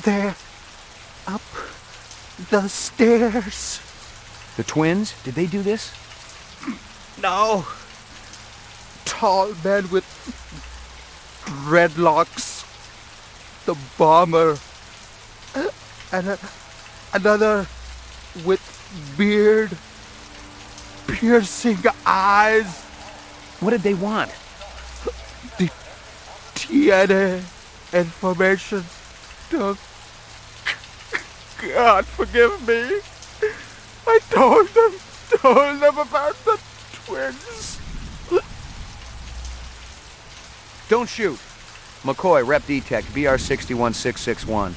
there. Up the stairs. The twins? Did they do this? No. Tall man with dreadlocks. The bomber. And another with beard. Piercing eyes. What did they want? The DNA information. God forgive me. I told them about the twins. Don't shoot. McCoy, Rep Detect, BR 61661.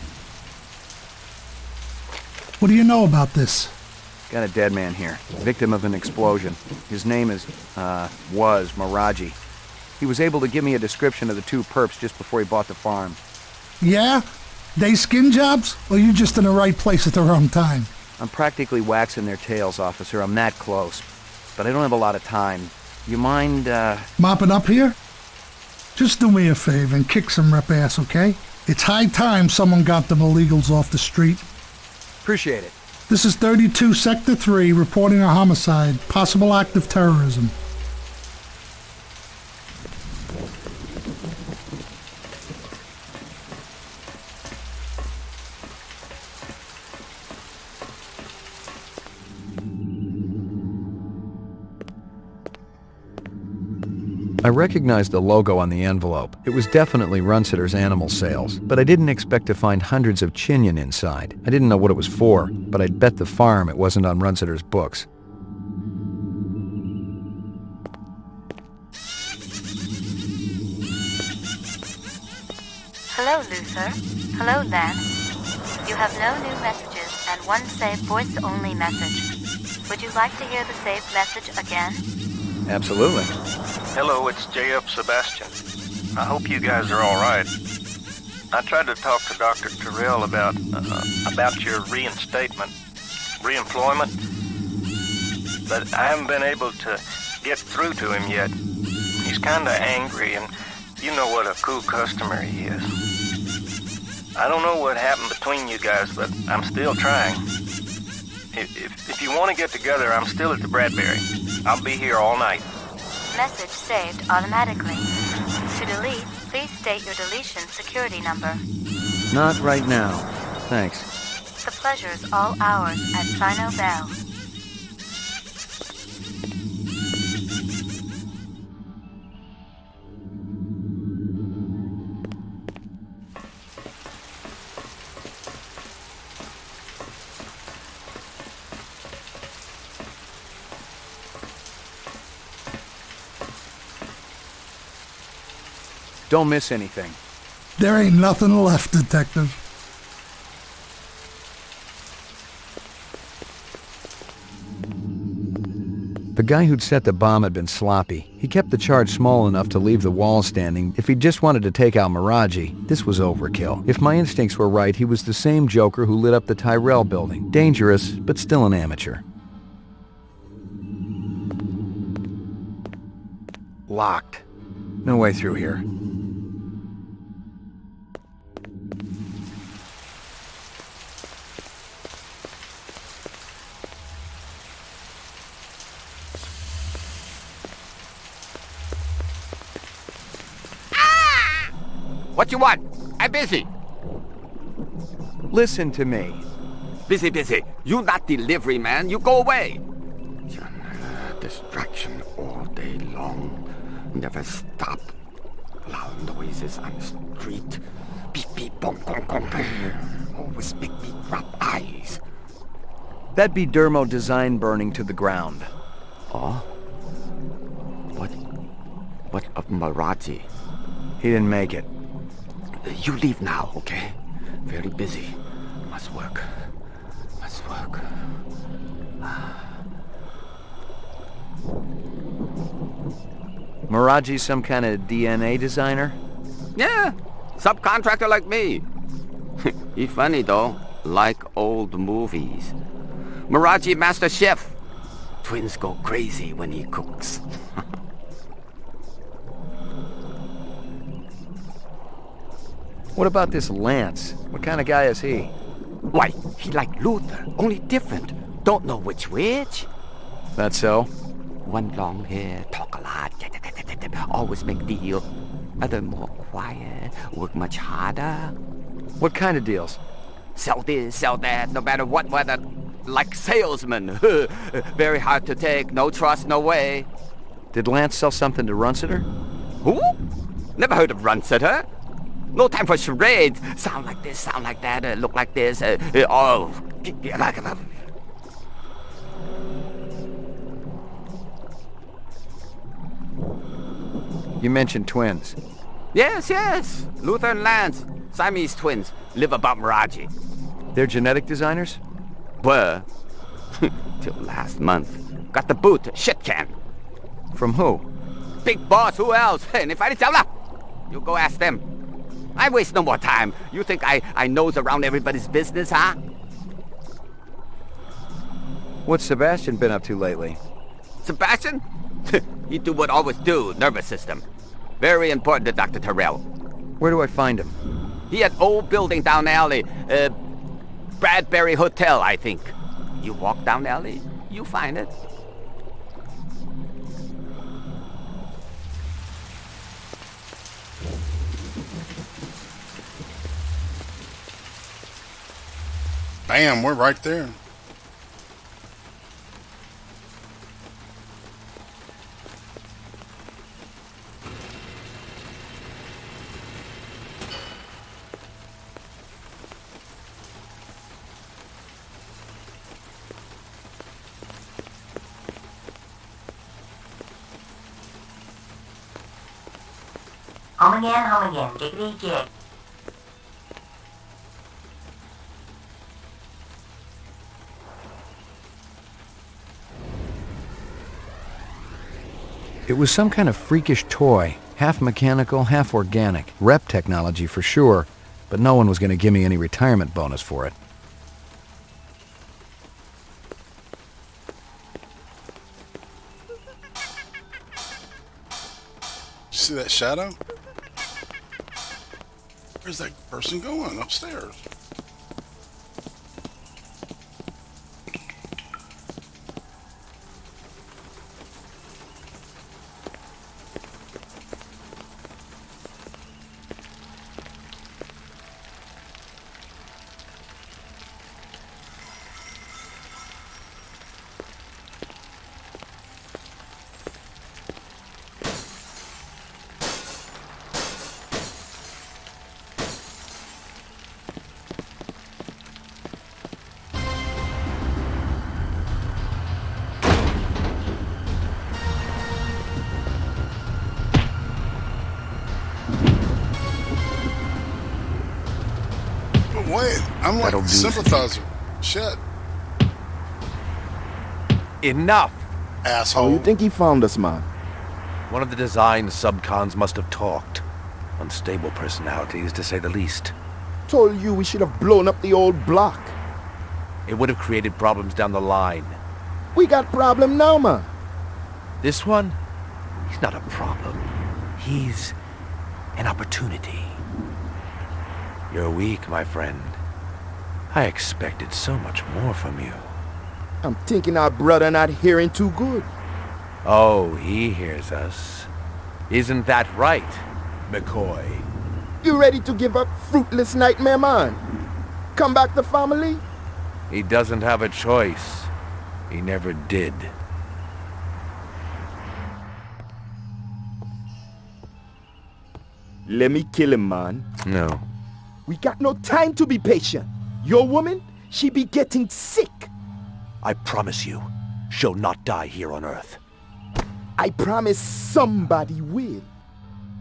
What do you know about this? Got a dead man here. Victim of an explosion. His name was Miraji. He was able to give me a description of the two perps just before he bought the farm. Yeah? They skin jobs? Or you just in the right place at the wrong time? I'm practically waxing their tails, officer. I'm that close. But I don't have a lot of time. You mind, Mopping up here? Just do me a favor and kick some rep ass, okay? It's high time someone got them illegals off the street. Appreciate it. This is 32 Sector 3 reporting a homicide, possible act of terrorism. I recognized the logo on the envelope. It was definitely Runsitter's animal sales, but I didn't expect to find hundreds of chinion inside. I didn't know what it was for, but I'd bet the farm it wasn't on Runsitter's books. Hello, Luther. Hello, Lance. You have no new messages and one saved voice-only message. Would you like to hear the saved message again? Absolutely. Hello, it's J.F. Sebastian. I hope you guys are all right. I tried to talk to Dr. Terrell about your reinstatement, reemployment, but I haven't been able to get through to him yet. He's kind of angry, and you know what a cool customer he is. I don't know what happened between you guys, but I'm still trying. If you want to get together, I'm still at the Bradbury. I'll be here all night. Message saved automatically. To delete, please state your deletion security number. Not right now. Thanks. The pleasure's all ours at Sino Bell. Don't miss anything. There ain't nothing left, Detective. The guy who'd set the bomb had been sloppy. He kept the charge small enough to leave the wall standing. If he just wanted to take out Miraji, this was overkill. If my instincts were right, he was the same Joker who lit up the Tyrell building. Dangerous, but still an amateur. Locked. No way through here. What you want? I'm busy. Listen to me. Busy, busy. You not delivery man. You go away. Distraction all day long. Never stop. Loud noises on the street. Beep, beep, boom, boom, boom. Always make me drop eyes. That'd be Dermo design burning to the ground. Oh? What of Marathi? He didn't make it. You leave now, okay? Very busy. Must work. Must work. Miraji's some kind of DNA designer? Yeah, subcontractor like me. He funny though, like old movies. Miraji master chef. Twins go crazy when he cooks. What about this Lance? What kind of guy is he? Why, he like Luther, only different. Don't know which. That's so? One long hair, talk a lot, always make deal. Other more quiet, work much harder. What kind of deals? Sell this, sell that, no matter what weather. Like salesman. Very hard to take, no trust, no way. Did Lance sell something to Runsiter? Who? Never heard of Runsiter. No time for charades. Sound like this, sound like that, look like this. You mentioned twins. Yes. Luther and Lance. Siamese twins. Live above Miraji. They're genetic designers? Were. Till last month. Got the boot, shit can. From who? Big boss, who else? And if I didn't tell them, you go ask them. I waste no more time. You think I nose around everybody's business, huh? What's Sebastian been up to lately? Sebastian? He do what always do, nervous system. Very important to Dr. Terrell. Where do I find him? He at old building down alley. Bradbury Hotel, I think. You walk down alley, you find it. Bam, we're right there. Home again, jiggity jig. It was some kind of freakish toy, half mechanical, half organic. Rep technology for sure, but no one was going to give me any retirement bonus for it. See that shadow? Where's that person going? Upstairs. Wait, I'm like a sympathizer. Shit. Enough! Asshole. Oh, you think he found us, man? One of the design subcons must have talked. Unstable personalities, to say the least. Told you we should have blown up the old block. It would have created problems down the line. We got problem now, man. This one? He's not a problem. He's an opportunity. You're weak, my friend. I expected so much more from you. I'm thinking our brother not hearing too good. Oh, he hears us. Isn't that right, McCoy? You ready to give up fruitless nightmare, man? Come back to family? He doesn't have a choice. He never did. Let me kill him, man. No. We got no time to be patient. Your woman, she be getting sick. I promise you, she'll not die here on Earth. I promise somebody will.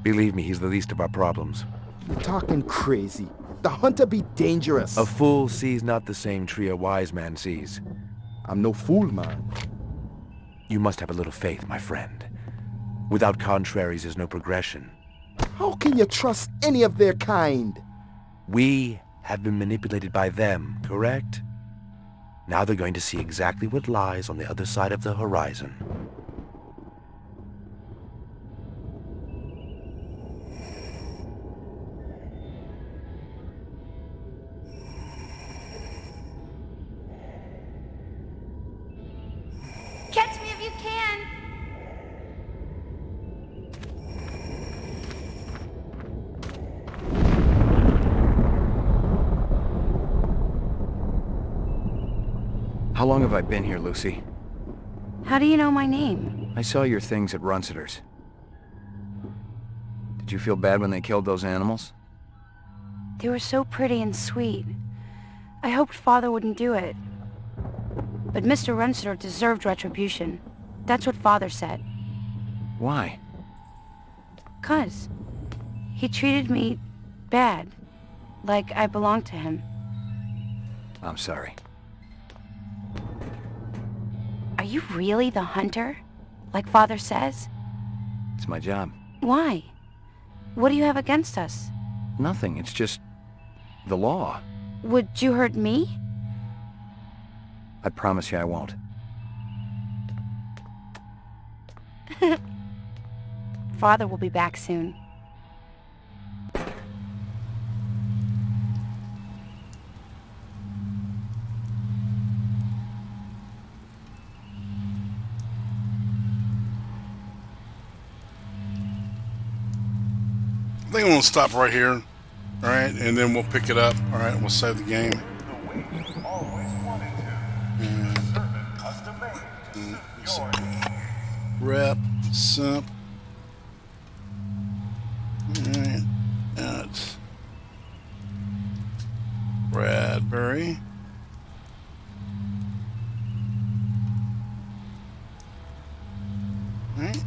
Believe me, he's the least of our problems. You're talking crazy. The hunter be dangerous. A fool sees not the same tree a wise man sees. I'm no fool, man. You must have a little faith, my friend. Without contraries is no progression. How can you trust any of their kind? We have been manipulated by them, correct? Now they're going to see exactly what lies on the other side of the horizon. Catch me if you can! How long have I been here, Lucy? How do you know my name? I saw your things at Runsiter's. Did you feel bad when they killed those animals? They were so pretty and sweet. I hoped Father wouldn't do it. But Mr. Runsiter deserved retribution. That's what Father said. Why? 'Cause he treated me bad. Like I belonged to him. I'm sorry. Are you really the hunter? Like Father says? It's my job. Why? What do you have against us? Nothing, it's just the law. Would you hurt me? I promise you I won't. Father will be back soon. I think I'm gonna stop right here. All right, and then we'll pick it up. All right, we'll save the game. Rep simp. Alright, that's Bradbury. Alright.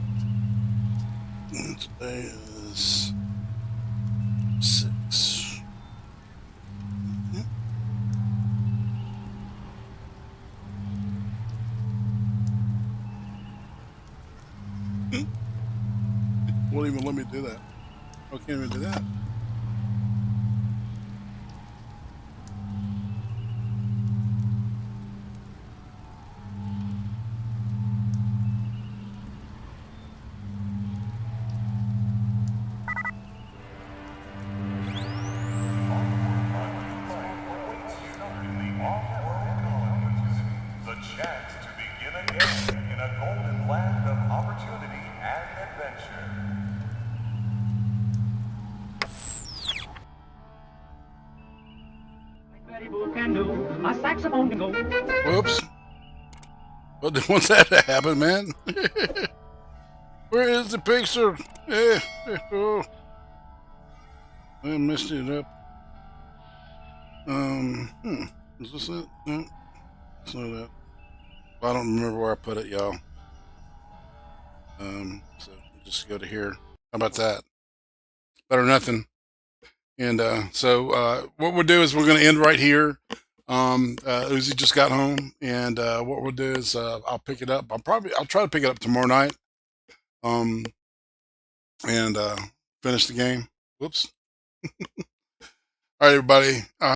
And today is 6. Won't even let me do that. I can't even do that. The chance to begin again in a golden land of opportunity and adventure. Whoops. What's that happen, man? Where is the picture? Oh. I messed it up. Is this it? No, it's not it. I don't remember where I put it, y'all. So just go to here. How about that? Better than nothing. And so what we'll do is we're going to end right here. Uzi just got home, and what we'll do is I'll pick it up. I'll try to pick it up tomorrow night. And finish the game. Whoops. All right, everybody.